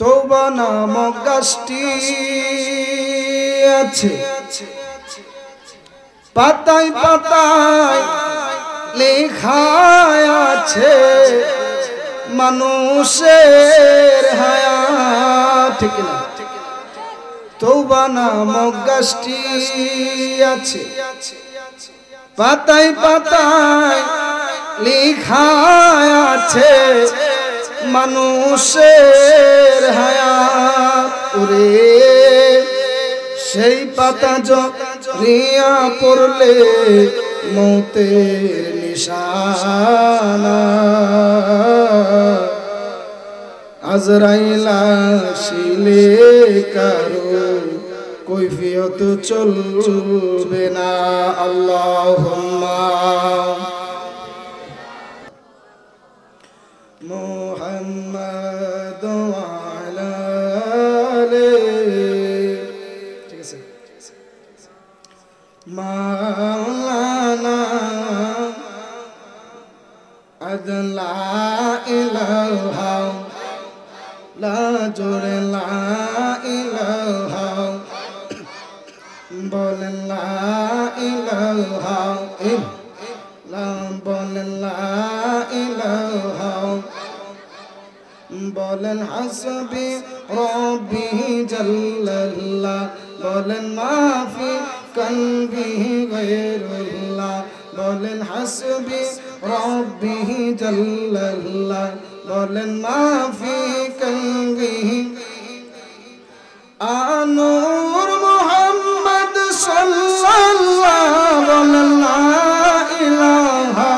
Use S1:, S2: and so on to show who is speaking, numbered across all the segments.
S1: তওবা নামক গাছটি আছে, পাতায় পাতায় লেখা আছে মানুষের হায়াত। ঠিক না? তওবা নামক গাছটি আছে, পাতায় পাতায় লেখা আছে মানুষের হায়াত। ওরে সেই পাতা জড়িয়া পড়লে মৌতের নিশানা, আজরাইল আসিলে কারো কৈফিয়ত চলবে না। আল্লাহুম্মা মুহাম্মাদ ওয়া আলা আলিহি। ঠিক আছে। মাওলানা আল্লা ইলাহা লা জোরে লা ইলাহা, বলেন লা ইলাহা ইল্লা, বলেন লা ইলাহা, বলেন হাসবি রব্বি জাল্লাল্লাহ, বলেন মাফি কলবি গায়রুল্লাহ, বলেন হাসবি রব্বি জাল্লাল্লাহ, বলেন মাফি কলবি। আনুর মুহাম্মদ সাল্লাল্লাহ, বলেন লা ইলাহা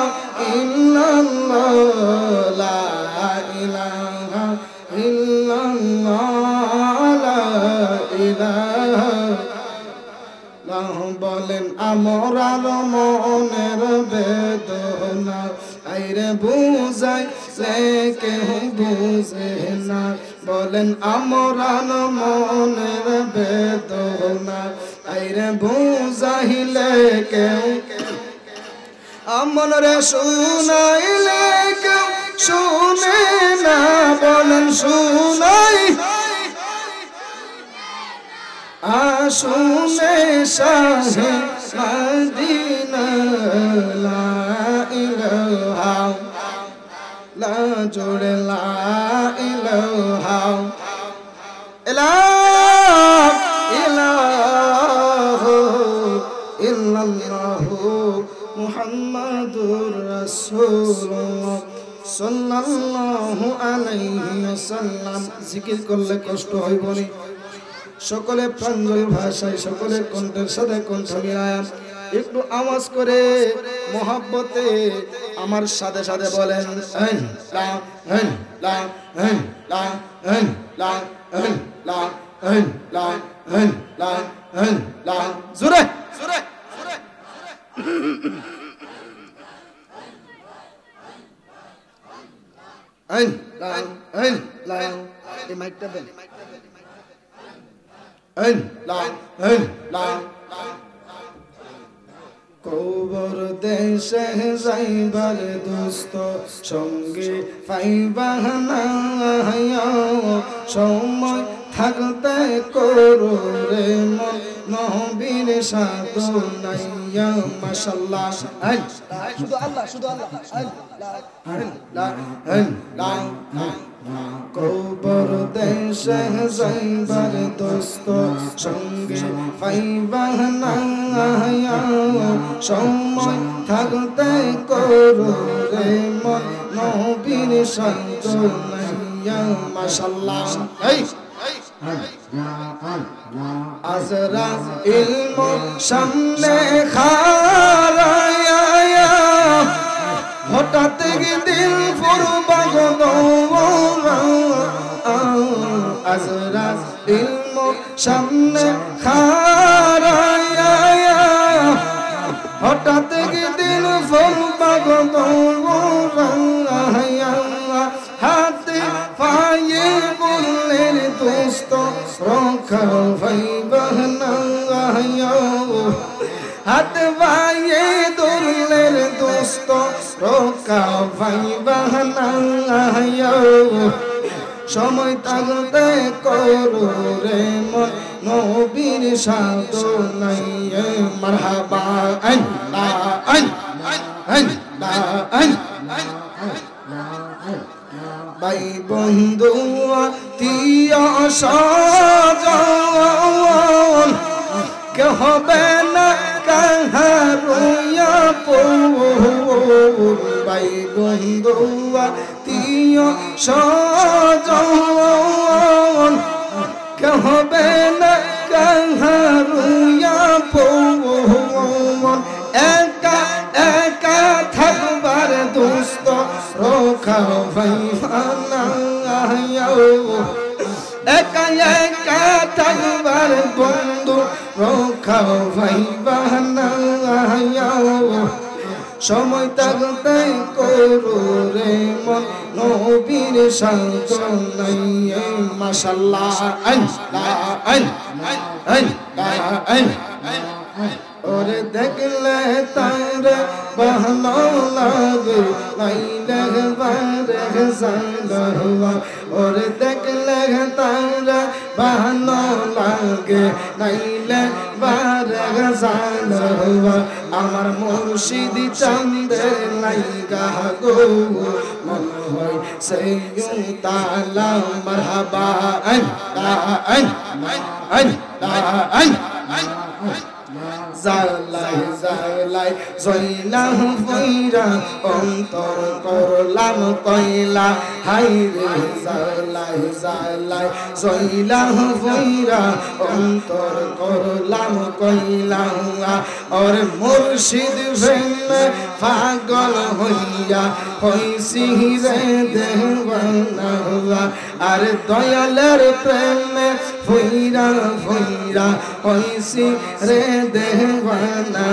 S1: ইল্লাল্লাহ, লা ইলাহা ইল্লাল্লাহ, লা ইলাহা। বলেন আমরার মনের বেদনা আইরে বুঝাই সে কেউ বুঝে না, বলেন আমরার মনের বেদনা আইরে বুঝাইলে কেউ, আমরে শুনাইলে কেউ শুনে না, বলেন শুনাই আসুনে শাহে মদিনা, লা ইলাহা লা জোরে লা ইলাহা ইলাহা ইল্লাল্লাহু মুহাম্মাদুর রাসূলুল্লাহ সাল্লাল্লাহু আলাইহি ওয়াসাল্লাম। জিকির করলে কষ্ট হইব না, সকলে প্রাঞ্জল ভাষায় সকলে কণ্ঠের সাথে কণ্ঠ মিলায় একটু আওয়াজ করে মহব্বতে আমার সাথে সাথে বলেন লা লা লা লা লা লা লা লা, জোরে জোরে লা, এই মাইকটা দেন। কবর দেশে যাইবার দোস্ত সঙ্গে পাইবা না, সময় থাকতে করো রে মন নবীর সাধনাইয়া। মাশাআল্লাহ, শুধু আল্লাহ, শুধু আল্লাহ। কবর দেশে যাইবার দোস্ত সঙ্গে পাইবা না, সময় থাকতে করো রে মন নবীর সাধনাইয়া। মাশাআল্লাহ। আজরাইল সামনে খাড়ায়া, হঠাৎ দিল ফুরবা গদৌরা, আজরাইল সামনে খাড়ায়া, হঠাৎ দিল ফুরবা গদৌরা, হাতে পায়ে বললেন দোস্ত রক্ষা ভাইবা না, হাত পায়ে ধরলেন দোস্ত রক্ষা ভাইবা না, সময় থাকতে করো রে মন নবীর সাধনায় মারহাবা আল্লাহ ভাই বন্ধু আত্মীয় স্বজন কে হবে না কাহারুয়া পৌর ভাই বন্ধু আত্মীয় স্বজন কে হবে না কাহারুয়া পৌর একা একা থাকবার দুস্থ রোখা ভাইফানা একা একা থাকবার বন্ধু রোখা ভাইফানা সময় থাকতে করো রে মন নবীর সাধনায় মাশাআল্লাহ আল্লাহ আল্লাহ ওরে দেখলে তার ভালো লাগে লাইলে বারে জানবা ওরে দেখলে তার ভালো লাগে লাইলে বারে জানবা আমার মুর্শিদ চাঁদের লাইগা গো মন হয় সেই তালা মারহাবা আল্লাহ আল্লাহ আল্লাহ জালাই জালাই জইলাম ফইরা অন্তর করলাম কইলা হাই রে জালাই জালাই জইলাম ফইরা অন্তর করলাম কইলা আর মুর্শিদ প্রেমে পাগল হইয়া হইছি রে দেওয়ানা আর দয়ালের প্রেমে ফইরা ফইরা হইছি রে দেওয়ানা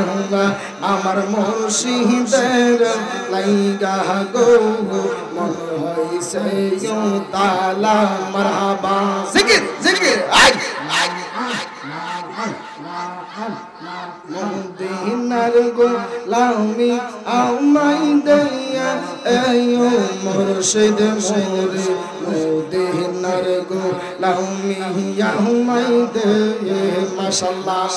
S1: আমার মুর্শিদের লাইগা গো মন হইছে তালা মারহাবা জিকির জিকির আই মদিনার গোলামি আমায় দেয়া এয়ো মুর্শিদ মোরে মদিনার গোলামি আমায় দেয়া মাশাআল্লাহ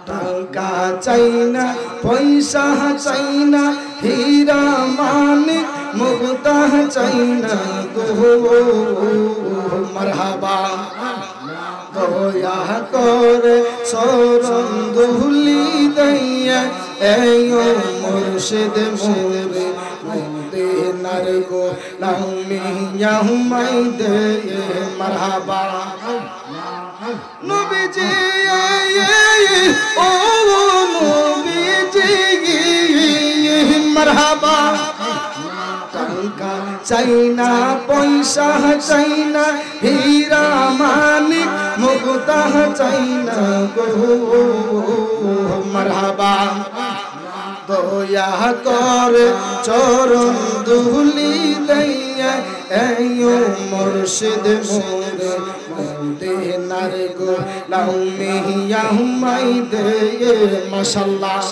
S1: টাকা চাই না পয়সা চাই না হীরা মানিক মুক্তা চাই না গো মারহাবা দয়া করে শরণ দুলি দইয়া এয়ো মুর্শিদ মোরে মদিনার গোলামি আমায় দে মারহাবা নবীজি ও নবীজি মারহাবা টাকা চাই না পয়সা চাই না হীরা মানিক মুক্তা চাই না গো মারহাবা দয়া করে চরণ দুলি লইয়া এয়ো মুর্শিদ মোরে মদিনার গোলামি আমায় দে মাশাআল্লাহ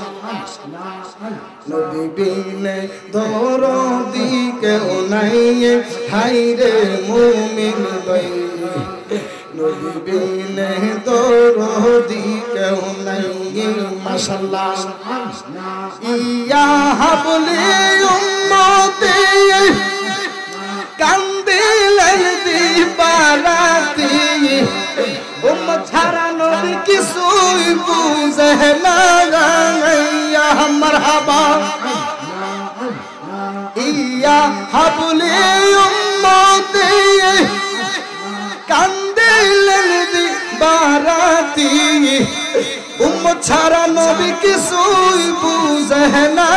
S1: নবী বিনে দরদি কেউ নাই হাই রে মুমিন ভাই নবী বিনে দরদি কেউ নাই মাশাআল্লাহ ইয়া হাবলি উম্মতি কান্দিলেন দিবারাতি উম্মত ছাড়া নবী কিছুই বুঝে না ইয়া মারহাবা ইয়া হাবলি উম্মতি কান্দিলেন দিবারাতি উম্মত ছাড়া নবী কিছুই বুঝে না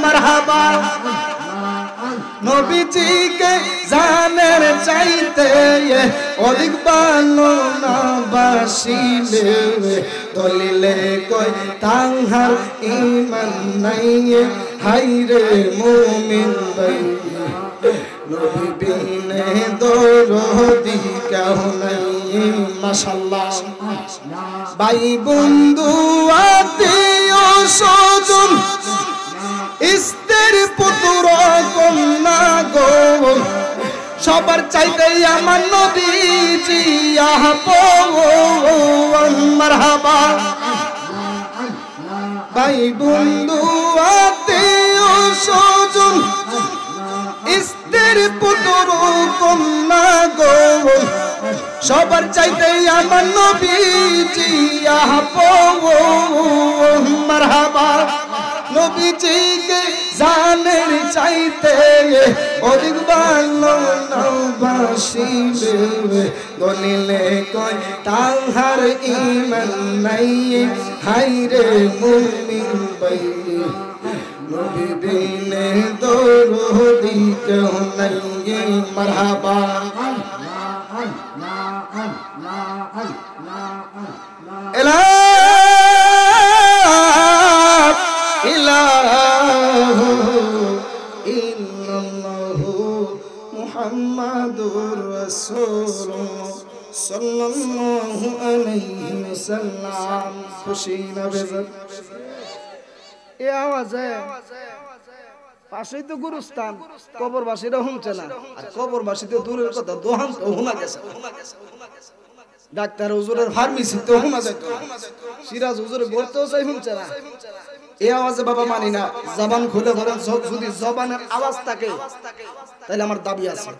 S1: মারহাবা নবীজিকে জানের চাইতে অধিক ভালো না বাসিলে দলিলে কই তাহার ঈমান নাই হাই রে মুমিন ভাই নবী বিনে দরদি কেউ নাই মাশাআল্লাহ ভাই বন্ধু আত্মীয় স্বজন স্ত্রী পুত্র কন্যা গো সবার চাইতে আমার নবীজি আপন মারহাবা ভাই বন্ধু আত্মীয় স্বজন স্ত্রী পুত্র কন্যা গো সবার চাইতে আমার নবীজি আপন মারহাবা নবীজিকে জানের চাইতে অধিক ভালোবাসিবে দলিলে কয় তাহার ঈমান নাই হায়রে মুমিন ভাই নবী বিনে দরদি কেউ নাই মারহাবা ইলাহু ইল্লাল্লাহু মুহাম্মাদুর রাসূলুল্লাহ সাল্লাল্লাহু আলাইহি ওয়াসাল্লাম খুশি না বেজার এই আওয়াজে পাশেই তো গুরুস্থান কবরবাসীরা শুনছে না আর কবরবাসী তো দূরের কথা দোহান তো শোনা গেছে ডাক্তার হুজুরের ফার্মেসি তো শোনা যায় সিরাজ হুজুরের গড়তেও চাই শুনছে না এই আওয়াজে বাবা মানি না জবান খুলে বলেন যদি জবানের আওয়াজ থাকে তাহলে আমার দাবি আছে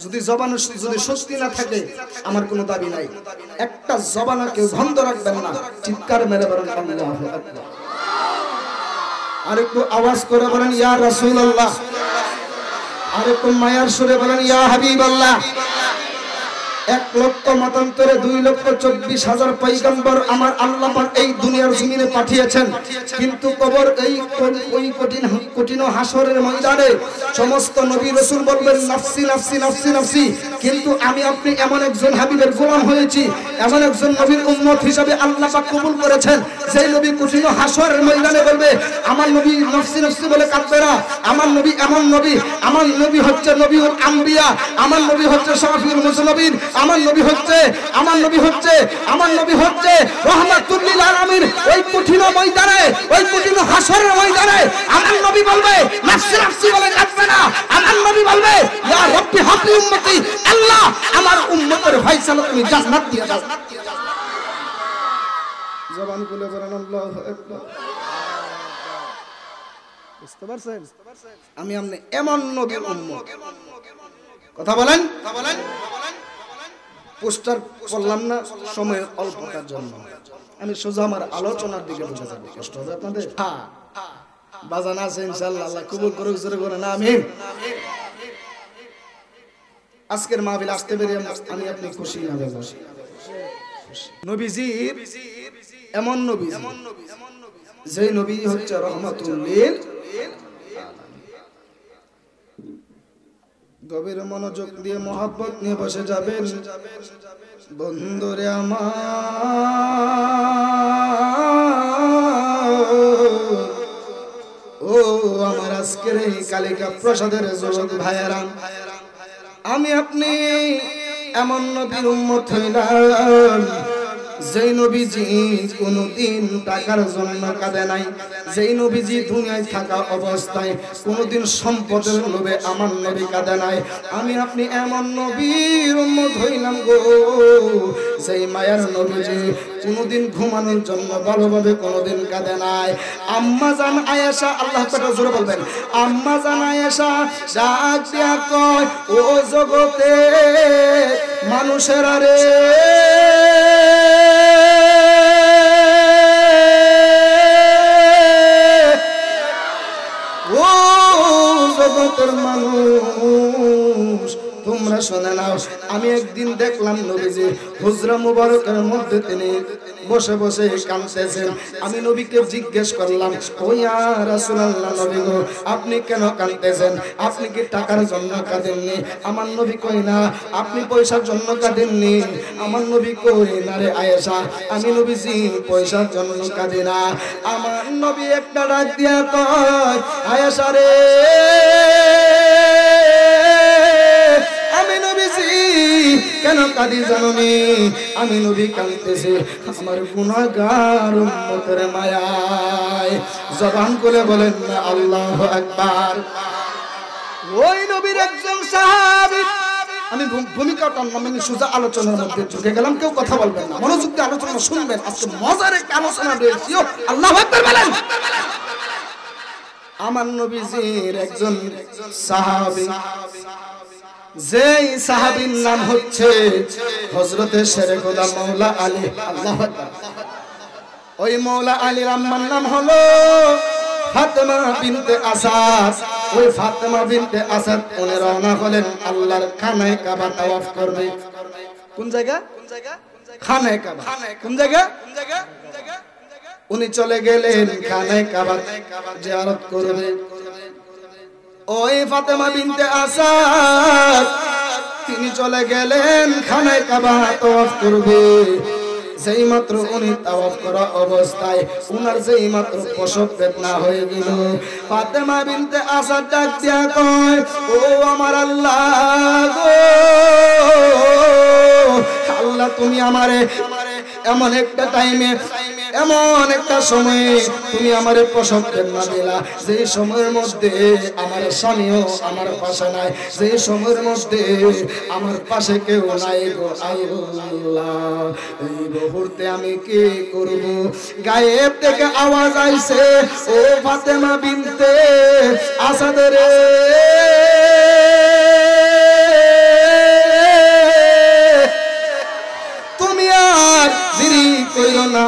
S1: যদি জবানের যদি স্বস্তি না থাকে আমার কোনো দাবি নাই একটা জবানে কেউ বন্ধ রাখবেন না চিৎকার মেরে বলেন আল্লাহু আকবার আর একটু আওয়াজ করে বলেন ইয়া রাসূলুল্লাহ আর একটু মায়ার সুরে বলেন ইয়া হাবিবাল্লাহ 1,00,000 মতান্তরে 2,24,000 পয়গম্বর আমার আল্লাহ পাক এই দুনিয়ার জমিনে পাঠিয়েছেন কিন্তু কবর এই ওই কঠিন হাসরের ময়দানে সমস্ত নবী রাসূল বলবেন নাফসি নাফসি নাফসি নাফসি কিন্তু আমি আপনি এমন একজন হাবিবের গোলাম হয়েছি এমন একজন নবীর উম্মত হিসেবে আল্লাহ পাক কবুল করেছেন সেই নবী কঠিন হাসরের ময়দানে বলবে আমার নবী নাফসি নাফসি বলে কাঁদবে না আমার নবী এমন নবী আমার নবী হচ্ছে নবীউল আম্বিয়া আমার নবী হচ্ছে শাফিউল মুজনবিন আমার নবী হচ্ছে রহমাতুল লিল আলামিন ওই কঠিন ময়দানে ওই কঠিন হাসরের ময়দানে আমার নবী বলবে নাফসি নাফসি বলে কাঁদবে না আমার নবী বলবে ইয়া রাব্বি হাবলি উম্মতি আল্লাহ আমার উম্মতের ফয়সালা তুমি জান্নাত দিয়ে দাও জবান খুলে বলেন আল্লাহু আকবার বুঝতে পারছেন আমি আপনি এমন নবীর উম্মত কথা বলেন পোস্টার করলাম না সময়ের অল্পতার জন্য আমি সোজা আমার আলোচনার দিকে ঢুকে যাব কষ্ট হবে আপনাদের হ্যাঁ বাজান আছে ইনশাআল্লাহ আল্লাহ কবুল করুক জোরে বলেন আমিন আজকের মাহফিল আসতে পেরে আমি আপনি খুশি না বেজার নবীজি এমন নবী যে নবী হচ্ছে রহমাতুল লিল গভীর মনোযোগ দিয়ে মহব্বত নিয়ে বসে যাবেন বন্ধুরে আমার ও আমার আজকের এই কালিকা প্রসাদের যুবক ভাইয়েরা আমি আপনি এমন নবীর উম্মত হইলাম যেই নবীজি কোনদিন টাকার জন্য কাঁদে নাই যেই নবীজি দুনিয়ায় থাকা অবস্থায় কোনদিন সম্পদের লোভে আমার নবী কাঁদে নাই আমি আপনি এমন নবীর উম্মত হইলাম গো যেই মায়ার নবীজি কোনদিন ঘুমানোর জন্য ভালোভাবে কোনদিন কাঁদে নাই আম্মা জান আয়েশা আল্লাহ তাআলা জোরে বলবেন আম্মা জান আয়েশা ডাক দিয়া কয় ও জগতে মানুষেরা রে জগতের মানুষ তোমরা শুনে নাও আমি একদিন দেখলাম নবীজি হুজরা মুবারকের মধ্যে তিনি বসে বসে কাঁদতেছেন আমি নবীকে জিজ্ঞেস করলাম ও ইয়া রাসূলুল্লাহ নবী গো আপনি কেন কাঁদতেছেন আপনি কি টাকার জন্য কাঁদেননি আমার নবী কই না আপনি পয়সার জন্য কাঁদেননি আমার নবী কই না রে আয়েশা আমি নবীজি পয়সার জন্য কাঁদি না আমার নবী একটা ডাক দিয়া কয় আয়েশা রে আমি নবীজি কেন কাঁদি জানোনি আমি নবী কাঁদতেছি আমার গুনাহগার উম্মতের মায়ায় জবান খুলে বলেন না আল্লাহু আকবার ওই নবীর একজন সাহাবী আমি ভূমিকাটা আমি সোজা আলোচনার মধ্যে ঢুকে গেলাম, কেউ কথা বলবেন না, মনোযোগ দিয়ে আলোচনা শুনবেন। আজকে মজার একটা আলোচনা রয়েছে, আল্লাহু আকবার বলেন। আমার নবীজির একজন সাহাবী, যেই সাহাবীর নাম হচ্ছে হযরতে শেরে খোদা মাওলা আলী। আল্লাহু আকবার। ওই মাওলা আলীর আম্মার নাম হলো ফাতেমা বিনতে আসাদ। ওই ফাতেমা বিনতে আসাদ উনি রওনা হলেন আল্লাহর খানায়ে কাবা তাওয়াফ করবে। কোন জায়গা? খানায়ে কাবা। কোন জায়গা? উনি চলে গেলেন খানায়ে কাবা জিয়ারত করবে। ওই ফাতেমা বিনতে আসাদ তিনি চলে গেলেন খানায়ে কাবা তাওয়াফ করবে। যেই মাত্র উনি তাওয়াফ করা অবস্থায় উনার যেই মাত্র প্রসব বেদনা হয়ে গেল, ফাতেমা বিনতে আসাদ ডাক দিয়া কয়, ও আমার আল্লাহ গো, আল্লাহ তুমি আমারে এমন একটা টাইমে, এমন একটা সময়ে তুমি আমারে প্রসব বেদনা দিলা, যে সময়ের মধ্যে আমার স্বামীও আমার পাশে নাই, যে সময়ের মধ্যে আমার পাশে কেউ নাই গো আল্লাহ। এই মুহূর্তে আমি কি করব? গায়েব থেকে আওয়াজ আইছে, ও ফাতেমা বিনতে আসাদ রে, তুমি আর দেরি কইরো না,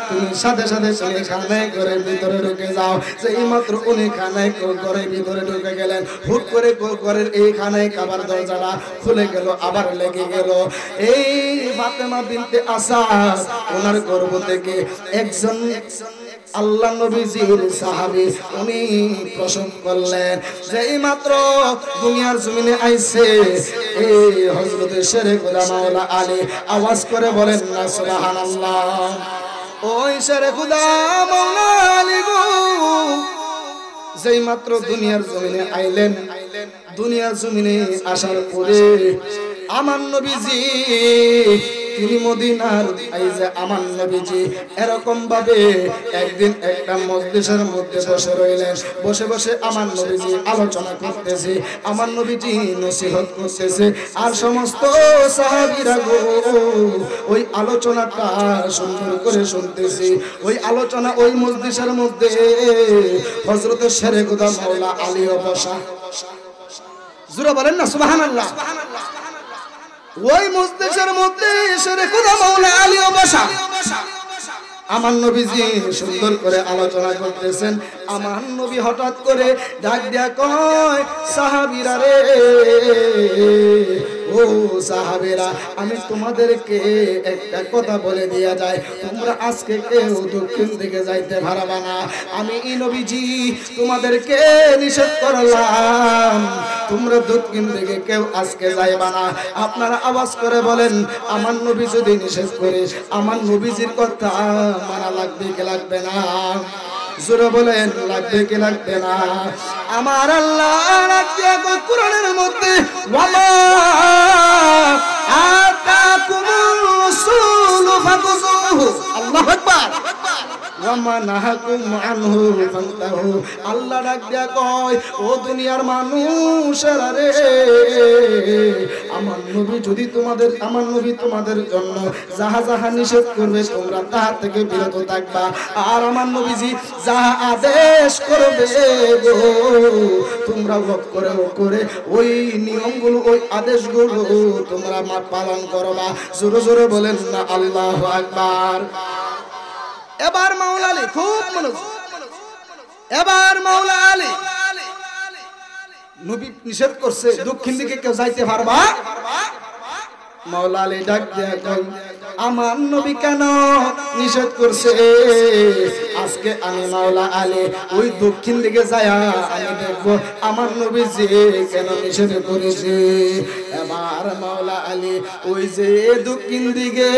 S1: তুমি সাথে সাথে চলে খানায় ঘরের ভিতরে ঢুকে যাও। যেই মাত্র উনি খানায় ঘরের ভিতরে ঢুকে গেলেন, হুট করে ঘরের এই খানায় কাবার দরজাটা খুলে গেল, আবার লেগে গেল। এই ফাতেমা বিনতে আসাদ ওনার গর্ভ থেকে একজন আল্লাহ নবীজির সাহাবী উনি প্রসব করলেন। যেই মাত্র দুনিয়ার জমিনে আইছে এই হযরতে শেরে খোদা মাওলা আলী আওয়াজ করে বলেন না সুবহানাল্লাহ। ওই শেরে খোদা মাওলা আলী গো, যেই মাত্র দুনিয়ার জমিনে আইলেন, দুনিয়ার জমিনে আসার পরে আমার নবীজি তিনি মদিনার আইজে আমার নবীজি এরকম ভাবে একদিন একটা মজলিসের মধ্যে বসে রইলেন। বসে বসে আমার নবীজি আলোচনা করতেছে, আমার নবীজি নসিহত করতেছে, আর সমস্ত সাহাবীরা গো ওই আলোচনাটা সুন্দর করে শুনতেছে। ওই আলোচনা ওই মজলিসের মধ্যে হযরত শেরে খোদা মাওলা আলীও বসা। জোরে বলেন না সুবহানাল্লাহ। ওই মজলিসের মধ্যে শেরে খোদা মাওলা আলীও বসা। আমার নবীজি সুন্দর করে আলোচনা করতেছেন। আমার নবী হঠাৎ করে ডাক দিয়া কয়, সাহাবীরা রে, ও সাহাবীরা, আমি তোমাদেরকে একটা কথা বলে দিয়া যায়, তোমরা আজকে কেউ দক্ষিণ দিকে যাইতে পারবা না। আমি এই নবীজি তোমাদেরকে নিষেধ করলাম, তোমরা দক্ষিণ দিকে কেউ আজকে যাইবা না। আপনারা আওয়াজ করে বলেন, আমার নবী যদি নিষেধ করে আমার নবীজির কথা মানা লাগবে কি লাগবে না? জোরে বলেন, লাগবে কি লাগবে না? আমার আল্লাহ রাখিয়া কোরআনের মধ্যে ওয়ামা আতাকুমুর রাসূলু ফাকুযুহু, আল্লাহু আকবার, ওয়ামা নাহাকুম আনহু ফান্তাহু। আল্লাহ ডাক দিয়া কয়, ও দুনিয়ার মানুষেরা রে, আমার নবী যদি তোমাদের, আমার নবী তোমাদের জন্য যাহা যাহা নিষেধ করবে তোমরা তাহার থেকে বিরত থাকবা, আর আমার নবীজি যাহা আদেশ করবে গো তোমরা ভোগ করে ওই নিয়মগুলো, ওই আদেশগুলো তোমরা পালন করবা। জোরে জোরে বলেন না আল্লাহু আকবার। এবার মাওলা আলী খুব মনোযোগ, এবার মাওলা আলী নবী নিষেধ করছে দক্ষিণ দিকে কেউ যাইতে পারবা। মাওলা আলী ডাক দিয়া কয়, আমার নবী কেন নিষেধ করছে? আজকে আমি মাওলা আলী ওই দক্ষিণ দিকে যায়া আমি দেখবো আমার নবী যে কেন নিষেধ করেছে। এবার মাওলা আলী ওই যে দক্ষিণ দিকে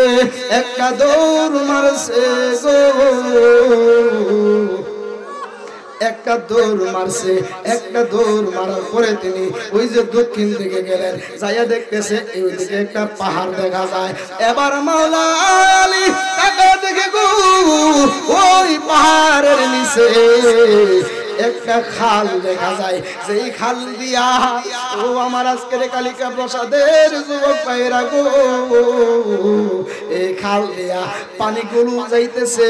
S1: একটা দৌড় মারছে গো, একটা দৌড় মারছে। একটা দৌড় মারার পরে তিনি ওই যে দক্ষিণ দিকে গেলেন, যাইয়া দেখতেছে ওই দিকে একটা পাহাড় দেখা যায়। এবার মাওলা আলী তাকে দেখে গো ওই পাহাড়ের নিচে একটা খাল দেখা যায়, যেই খাল দিয়া ও আমার আজকের কালিকা প্রসাদের যুবক ভাইরা গো, এই খাল দিয়া পানিগুলো যাইতেছে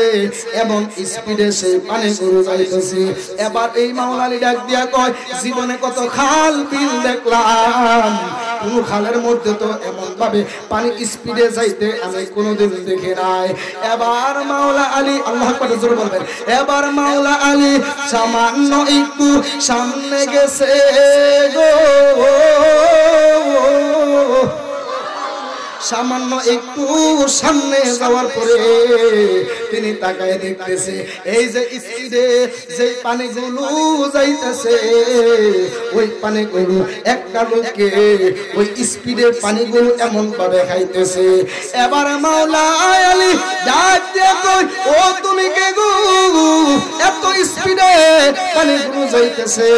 S1: এবং স্পিডে সেই পানিগুলো যাইতেছে। এবার এই মাওলা আলী ডাক দিয়া কয়, জীবনে কত খাল বিল দেখলাম, কোন খালের মধ্যে তো এমন ভাবে পানি স্পিডে যাইতে আমি কোনোদিন দেখি নাই। এবার মাওলা আলী, আল্লাহ আকবার জোরে বলবেন, এবার মাওলা আলী সামান্য একটু সামনে গেছে গো, সামান্য একটু সামনে যাওয়ার পরে তিনি তাকায় দেখতেছে এই যে স্পিডে যে পানিগুলো যাইতেছে, ওই পানিগুলো একটা লোককে ওই স্পিডে পানিগুলো এমন ভাবে খাইতেছে। এবার মাওলা আলী ডাক দিয়ে কই, ও তুমি কে গো, এত স্পিডে পানিগুলো যাইতেছে,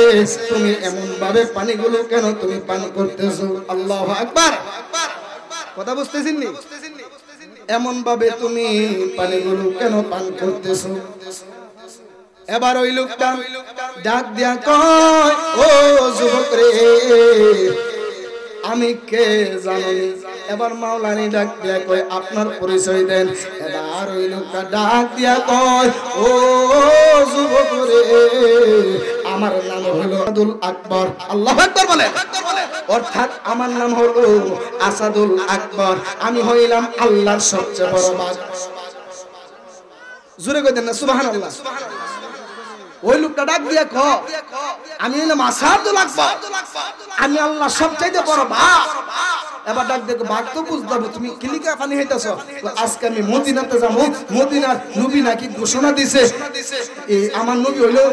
S1: তুমি এমন ভাবে পানিগুলো কেন তুমি পান করতেছো? আল্লাহু আকবার, কথা বুঝতেছেন নি? এমন ভাবে তুমি পানিগুলো কেন পান করতেছো? এবার ওই লোকটা ডাক দিয়া কয়, ও যুবক রে, আমি কে জানি? এবার মাওলানা ডাক দিয়া কয়, আপনার পরিচয় দেন। এবার ওই লোকটা ডাক দিয়া কয়, ও যুবক রে, আমার নাম হলো আসাদুল আকবর। আল্লাহু আকবার বলেন। অর্থাৎ আমার নাম হলো আসাদুল আকবর, আমি হইলাম আল্লাহর সবচেয়ে বড় বাগ। জোরে কই দেন না সুবহানাল্লাহ। ওই লোকটা ডাক দিয়া কয়, আমি হইলাম আসাদুল আকবর, আমি আল্লাহর সবচেয়ে বড় বাগ। এবার ডাক দেখো, বাঘ তো বুঝতে হবে, তুমি কিলিকা পানি হইতাছ, আজকে আমি মদিনাতে যাবো, মদিনার নবী নাকি ঘোষণা দিছে, এই আমার নবী হইলো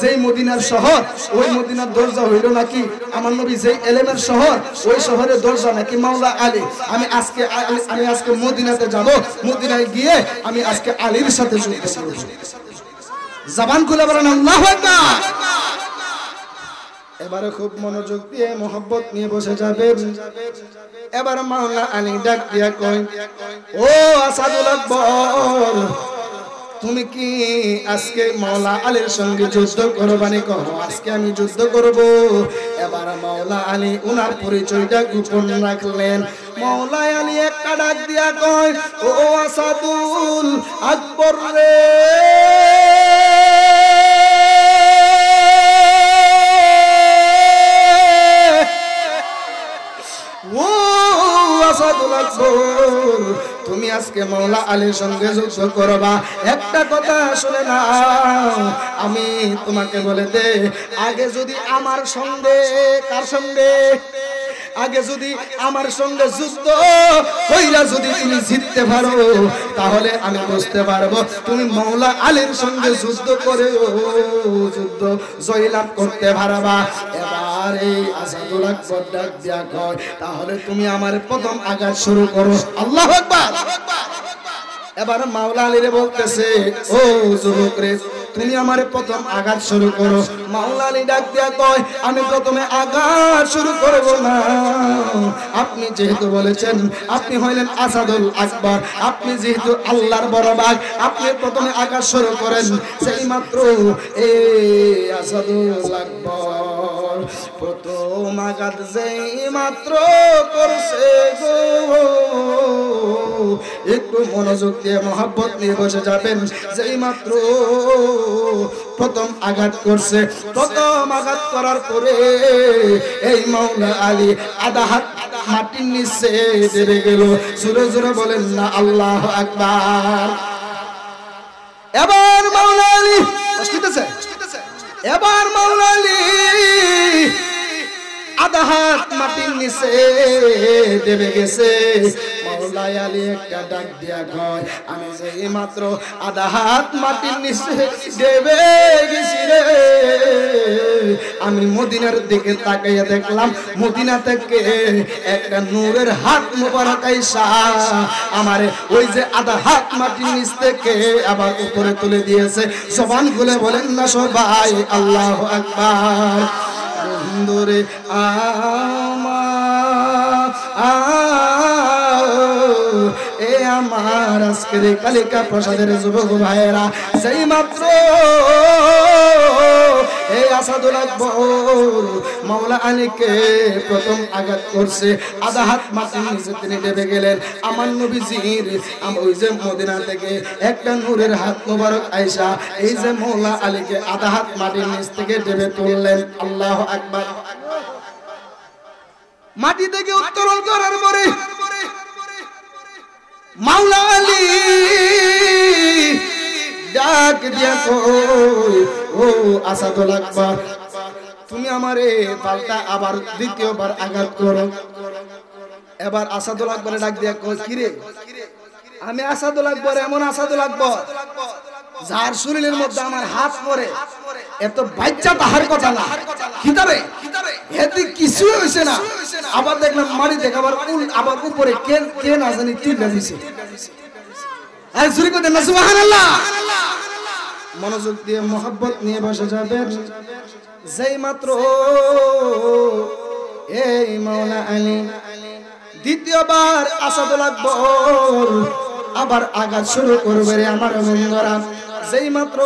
S1: যেই মদিনার শহর, ওই মদিনার দরজা হইলো নাকি আমার নবী যেই এলেমের শহর, ওই শহরের দরজা নাকি মাওলা আলী। আমি আজকে মদিনাতে যাব, মদিনায় গিয়ে আমি আজকে আলীর সাথে যুদ্ধ করব। জবান খুলে বলেন আল্লাহু আকবার। এবারে খুব মনোযোগ দিয়ে মোহাব্বত নিয়ে বসে যাবেন। এবার মাওলা আলী ডাক দিয়া কয়, ও আসাদুল আকবর, তুমি কি আজকে মাওলা আলীর সঙ্গে যুদ্ধ করবানি? কহ, আজকে আমি যুদ্ধ করব। এবার মাওলা আলী উনার পরিচয়টা গোপন রাখলেন। মাওলা আলী একটা ডাক দিয়া কয়, ও আসাদুল আকবর রে, তুমি আজকে মাওলা আলীর সঙ্গে যুদ্ধ করবা। একটা কথা শুনে নাও, আমি তোমাকে বলে দে, আগে যদি আমার সঙ্গে, কার সঙ্গে? আগে যদি আমার সঙ্গে যুদ্ধ কইরা যদি তুমি জিততে পারো, তাহলে আমি বুঝতে পারবো তুমি মাওলা আলীর সঙ্গে যুদ্ধ করে যুদ্ধ জয়লাভ করতে পারবা। এবার এই আসাদুল আকবর ডাক দিয়া কয়, তাহলে তুমি আমার প্রথম আঘাত শুরু করো। আল্লাহু আকবার। এবার মাওলা আলীরে বলতেছে, ও যুবক রে, তুমি আমারে প্রথম আঘাত শুরু করো। মাওলা আলী ডাক দিয়া কয়, আমি প্রথমে আঘাত শুরু করব না। আপনি যেহেতু বলেছেন আপনি হইলেন আসাদুল আকবর, আপনি যেহেতু আল্লাহর বড় বাগ, আপনি প্রথমে আঘাত শুরু করেন। সেই মাত্র এই আসাদুল আকবর প্রথম আঘাত যেই মাত্র করছে গো, একটু মনোযোগ দিয়ে মোহাব্বত নিয়ে বসে যাবেন। যেই মাত্র প্রথম আঘাত করছে, প্রথম আঘাত করার পরে এই মাওলা আলী আধা হাত মাটির নিচে দেবে গেল। জোরে জোরে বলেন না আল্লাহু আকবার। এবার মাওলা আলী আসতেছে, এবার মাওলা আলী আধা হাত মাটির নিচে দেবে গেছে। মাওলা আলী একটা ডাক দিয়া কয়, আমি যে মাত্র আধা হাত মাটির নিচে দেবে গেছি রে, আমি মদিনার দিকে তাকাইয়া দেখলাম মদিনা থেকে একটা নূরের হাত মোবারক আইসা আমারে ওই যে আধা হাত মাটির নিচ থেকে আবার উপরে তুলে দিয়েছে। জবান খুলে বলেন না সবাই আল্লাহু আকবার। বন্ধুরে এ আমার আজকের কালিকা প্রসাদের যুবক ভাইয়েরা, সেই মাত্র এই আসাদুল আকবর মাওলা আলীকে প্রথম আঘাত করছে, আধা হাত মাটির নিচে তিনি ডেবে গেলেন। আমার নবীজির ওই যে মদিনা থেকে একটা নূরের হাত মোবারক আয়েশা এই যে মাওলা আলীকে আধা হাত মাটির নিচ থেকে ডেবে তুললেন। আল্লাহু আকবার। মাটি থেকে উত্তোলন করার পরে মাওলা আলী ডাক দিয়া কই, ও আসাদুল আকবর, তুমি আমারে পাল্টা আবার দ্বিতীয়বার আঘাত করো। এবার আসাদুল আকবরে ডাক দিয়া কই, কিরে আমি আসাদুল আকবর, এমন আসাদুল আকবর যার শরীরের মধ্যে আমার হাত পড়ে, এত বাচ্চা তাহার কথা না, কিতাবে এতে কিছু হইছে না। আবার দেখলাম মারি দেখ আবার উপরে কে না জানি তুলে দিছে। আর শুরু করে দেন না সুবহানাল্লাহ। মনোযোগ দিয়ে মোহাব্বত নিয়ে বসে যাবেন। যেই মাত্র এই মাওলা আলী দ্বিতীয়বার আসাদুল আকবর আবার আঘাত শুরু করবে রে আমার বন্ধুরা, যেই মাত্র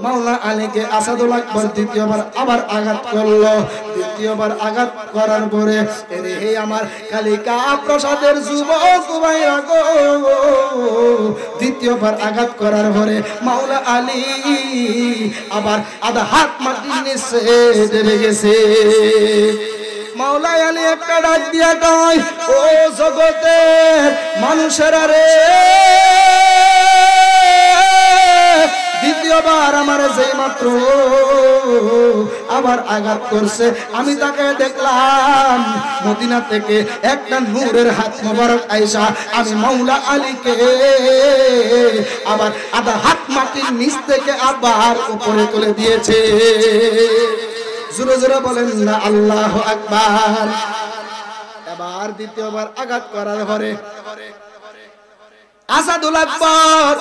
S1: মাওলা আলীকে আসাদুল আকবর দ্বিতীয়বার আবার আঘাত করলো। দ্বিতীয়বার আঘাত করার পরে হে আমার কালিকা প্রসাদের যুবক ভাইরা গো, দ্বিতীয়বার আঘাত করার পরে মাওলা আলী আবার আধা হাত মাটির নিচে ডেবে গেছে। মাওলা আলী একটা ডাক দিয়া কয়, ও জগতের মানুষেরা রে, দ্বিতীয়বার আমার যেই মাত্র আবার আঘাত করছে, আমি তাকে দেখলাম মদিনা থেকে একটা নূরের হাত মোবারক আয়েশা আমি মাওলা আলীকে আবার আধা হাত মাটির নিচ থেকে আবার উপরে তুলে দিয়েছে। জোরে জোরে বলেন না আল্লাহু আকবার। এবার দ্বিতীয়বার আঘাত করার পরে আসাদুল আকবর,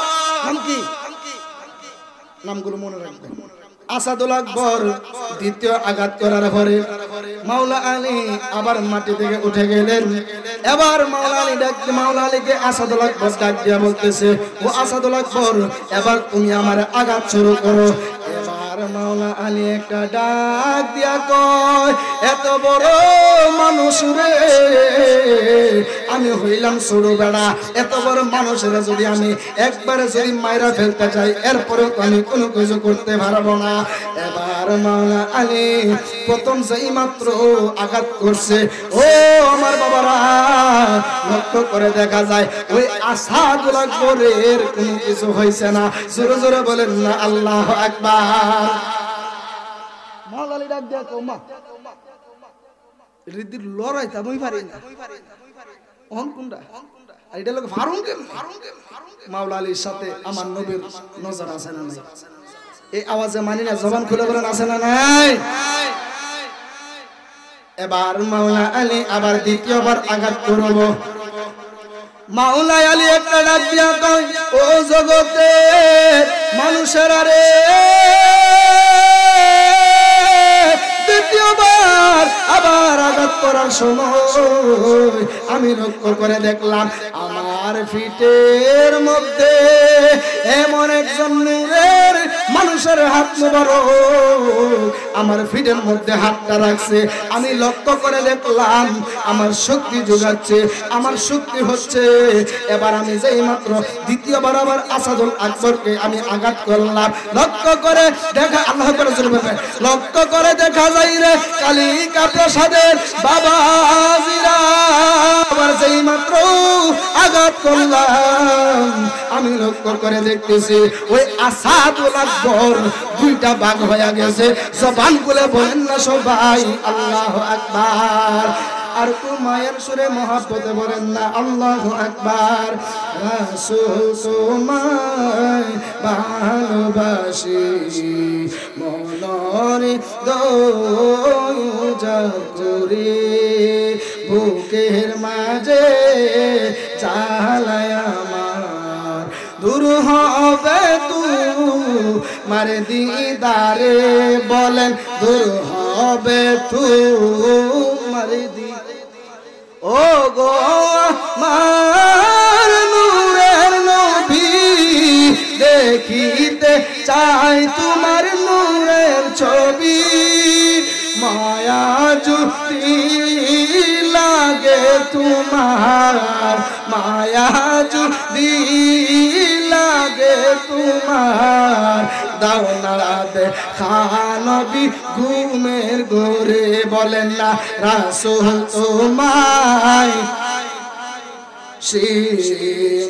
S1: নাম কি, নামগুলো মনে রাখবেন। আসাদুল আকবর দ্বিতীয় আঘাত করার পরে মাওলা আলী আবার মাটি থেকে উঠে গেলেন। এবার মাওলা আলীকে আসাদুল আকবর ডাক দিয়া বলতেছে, ও আসাদুল আকবর, এবার তুমি আমার আঘাত শুরু করো। এবার মাওলা আলী একটা ডাক দিয়া কয়, এত বড় মানুষ রে আমি হইলাম ছোট বেড়া, এত বড় মানুষেরা যদি আমি একবারে যদি মাইরা ফেলতে চাই, এরপরে আমি কোনো কিছু করতে পারবো না। এবার মাওলা আলী প্রথম যেই মাত্র আঘাত করছে, ও আমার বাবারা লক্ষ্য করে দেখা যায় ওই আসাদুল আকবরের কোনো কিছু হয়েছে না। জোরে জোরে বলেন না আল্লাহু আকবার। মাওলা আলী ডাক দিয়া কও, মা রিদির লড়াই তা মই পারি না, অন কোনটা আর এটা লোক ফারুন কে মাওলা আলীর সাথে আমার নবীর নজর আছে না নাই? এই আওয়াজে মানি না, জবান খুলে বলেন আছে না নাই? এবার মাওলা আলী আবার দ্বিতীয়বার আঘাত করব। মাওলা আলী একটা ডাক দিয়া কয়, ও জগতের মানুষেরা রে, দ্বিতীয়বার আবার আঘাত করার সময় আমি লক্ষ্য করে দেখলাম আমার ফিটের মধ্যে এমন একজন নূরের মানুষের হাত মোবারক আমার ফিটের মধ্যে হাতটা রাখছে। আমি লক্ষ্য করে দেখলাম আমার শক্তি যোগাচ্ছে, আমার শক্তি হচ্ছে। এবার আমি যেই মাত্র দ্বিতীয়বার আবার আসাদুল আকবরকে আমি আঘাত করলাম, লক্ষ্য করে দেখা, আল্লাহ করে জোরে বলবেন, লক্ষ্য করে দেখা যায় রে কালিকা প্রসাদের বাবাজিরা আবার যেই মাত্র আঘাত করলাম আমি লক্ষ্য করে দেখতেছি ওই আসাদুল আকবর দুইটা ভাগ হয়ে গেছে। জবান খুলে বলেন না সবাই আল্লাহু আকবার। আর তো মায়ের সুরে মহব্বতে বলেন না আল্লাহু আকবার। রাসূল তোমায় ভালোবাসি মনরে দোজা করে, বুকের মাঝে জ্বালায় আমার দূর হবে তোমার দিদারে, বলেন দূর হবে তোমার দিদারে। ও গো আমার নূরের নবী, দেখিতে চাই তোমার নূরে তোমার মায়া যদি লাগে তোমার দাও না দেখা নবী ঘুমের ঘরে বলেন না রাসূল তোমায়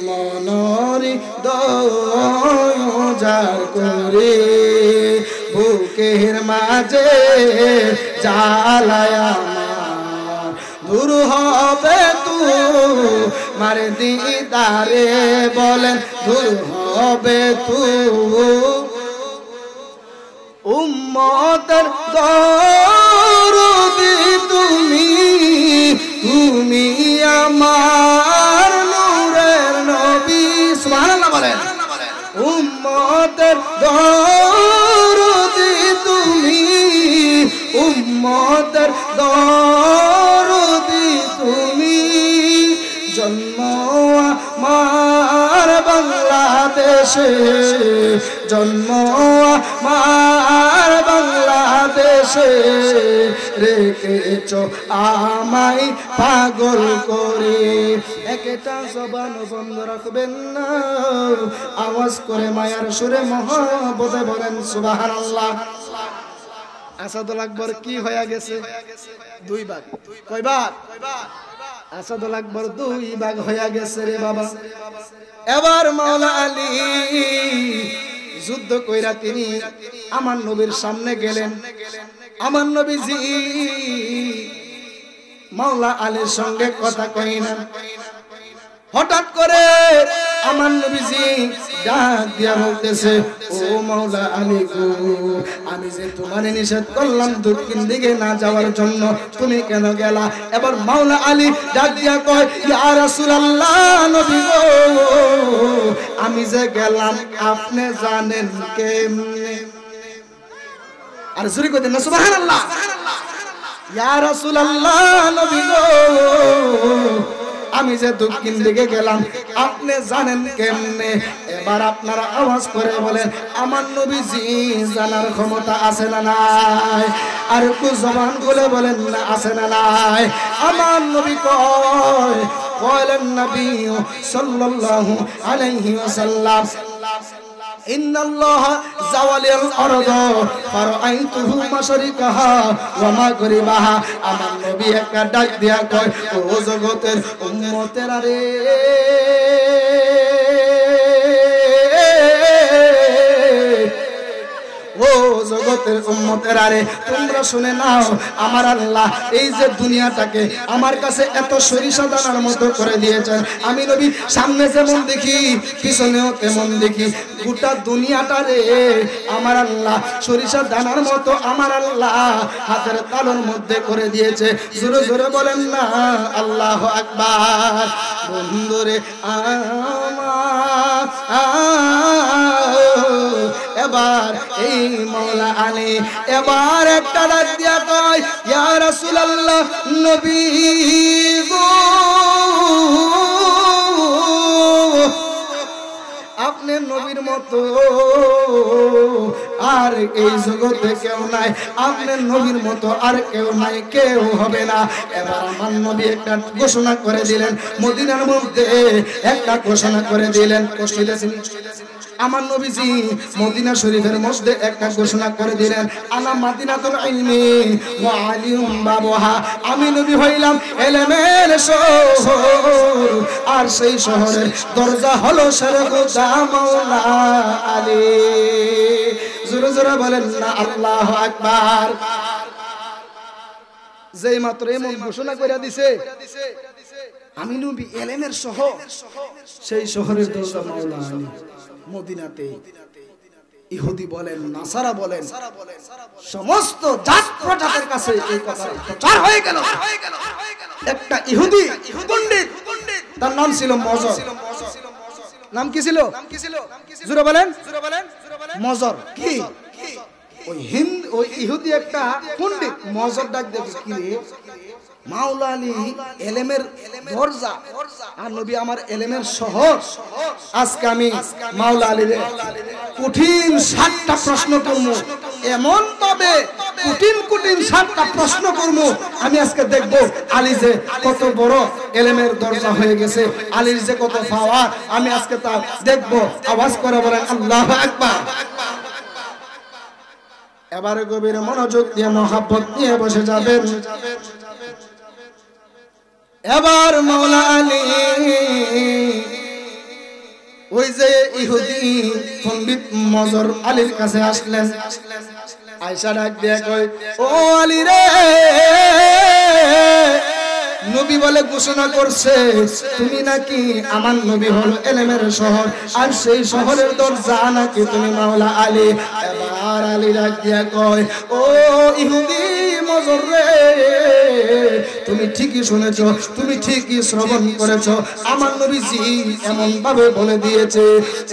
S1: মনরি দয়ার করে বুকের মাঝে জ্বালায় আমার দূর হবে তোমার দিদারে বলেন দূর হবে উম্মতের দরদি তুমি আমার নূরের নবী সুবহানাল্লাহ বলেন উম্মতের দরদি তুমি উম্মতের দরদি তুমি জন্ম আমার বাংলাদেশে জন্ম আমার বাংলাদেশে রেখেছো আমায় পাগল করে একটা জবান বন্ধ রাখবেন না আওয়াজ করে মায়ার সুরে মহব্বতে বলেন সুবহানাল্লাহ আসাদুল আকবর কি হয়ে গেছে দুই ভাগ কয় ভাগ আসাদুল আকবর দুই ভাগ হয়ে গেছে রে বাবা এবার মাওলা আলী যুদ্ধ কইরা তিনি আমার নবীর সামনে গেলেন আমার নবীজি মাওলা আলীর সঙ্গে কথা কই না হঠাৎ করে আমার নবীজি ডাক দিয়া বলতেছে ও মাওলা আলী গো আমি যে তোমারে নিষেধ করলাম দক্ষিণ দিকে না যাওয়ার জন্য তুমি কেন গেলা এবার মাওলা আলী ডাক দিয়া কয় ইয়া রাসূলুল্লাহ নবী গো আমি যে গেলাম আপনি জানেন কেমনে আর জোরে কই দেন সুবহানাল্লাহ ইয়া রাসূলুল্লাহ নবী গো আমি যে দক্ষিণ দিকে গেলাম আপনি জানেন কেমনে এবার আপনারা আওয়াজ করে বলেন আমার নবীজি জানার ক্ষমতা আছে না নাই আর একটু জবান খুলে বলেন না আছে না নাই আমার নবী কয় বলেন নবী সাল্লাল্লাহু আলাইহি ওয়াসাল্লাম إن الله زوال الأرض فرأيته مشرقها ومغربها আমার নবী একটা ডাক দিয়া কয় ও জগতের উম্মতেরা রে ও জগতের উম্মতেরা রে তোমরা শুনে নাও আমার আল্লাহ এই যে দুনিয়াটাকে আমার কাছে এত সরিষা দানার মতো করে দিয়েছেন আমি নবী সামনে যেমন দেখি পিছনেও তেমন দেখি গোটা দুনিয়াটা রে আমার আল্লাহ সরিষা দানার মতো আমার আল্লাহ হাতের তালুর মধ্যে করে দিয়েছে জোরে জোরে বলেন না আল্লাহু আকবার বন্ধুরে আমার এবার এই মাওলা আলী এবার একটা ডাক দিয়া কয় ইয়া রাসূলুল্লাহ নবী গো আপনি নবীর মতো আর এই জগতে কেউ নাই আপনার নবীর মতো আর কেউ নাই কেউ হবে না এবার আমার নবী একটা ঘোষণা করে দিলেন মদিনার মধ্যে একটা ঘোষণা করে দিলেন আমার নবীজি মদিনা শরীফের মধ্যে একটা ঘোষণা করে দিলেন আনা মাদিনাতুল ইলমি ওয়া আলিউম বাবুহা আমি নবী হইলাম ইলমের শহর আর সেই শহরের দরজা হলো শরফুদ্দা মাওলা আলী জোরে জোরে বলেন না আল্লাহু আকবার যেই মাত্র এমন ঘোষণা কইরা দিছে আমি নবী ইলমের শহর সেই শহরের দরজা মাওলা আলী মদিনাতে ইহুদি বলেন নাসারা বলেন সমস্ত জাত প্রজাতির কাছে এই কথা প্রচার হয়ে গেল একটা ইহুদি পণ্ডিত তার নাম ছিল মজর নাম কি ছিল জোরে বলেন মজর কি ওই ইহুদি একটা পণ্ডিত মজর ডাক দেখে কি রে মাওলা আলী ইলমের দরজা আর নবী আমার ইলমের শহর আজকে আমি মাওলা আলীর কঠিন 7টা প্রশ্ন করব এমন ভাবে কঠিন কঠিন 7টা প্রশ্ন করব আমি আজকে দেখব আলী যে কত বড় ইলমের দরজা হয়ে গেছে আলীর যে কত পাওয়ার আমি আজকে তা দেখব আওয়াজ করে বলেন আল্লাহু আকবার এবারে গভীর মনোযোগ দিয়ে মহব্বত নিয়ে বসে যাবেন এবার মাওলা আলী ওই যে ইহুদি পণ্ডিত মজর আলীর কাছে আসলেন আয়েশা ডাক দিয়ে কয় ও আলী রে নবী বলে ঘোষণা করছে তুমি নাকি আমার নবী হলো ইলমের শহর আর সেই শহরের দরজা নাকি তুমি মাওলা আলী এবার আলী ডাক দিয়ে কয় ও ইহুদি মজর রে তুমি ঠিকই শুনেছো তুমি ঠিকই শ্রবণ করেছো আমার নবীজি এমন ভাবে বলে দিয়েছে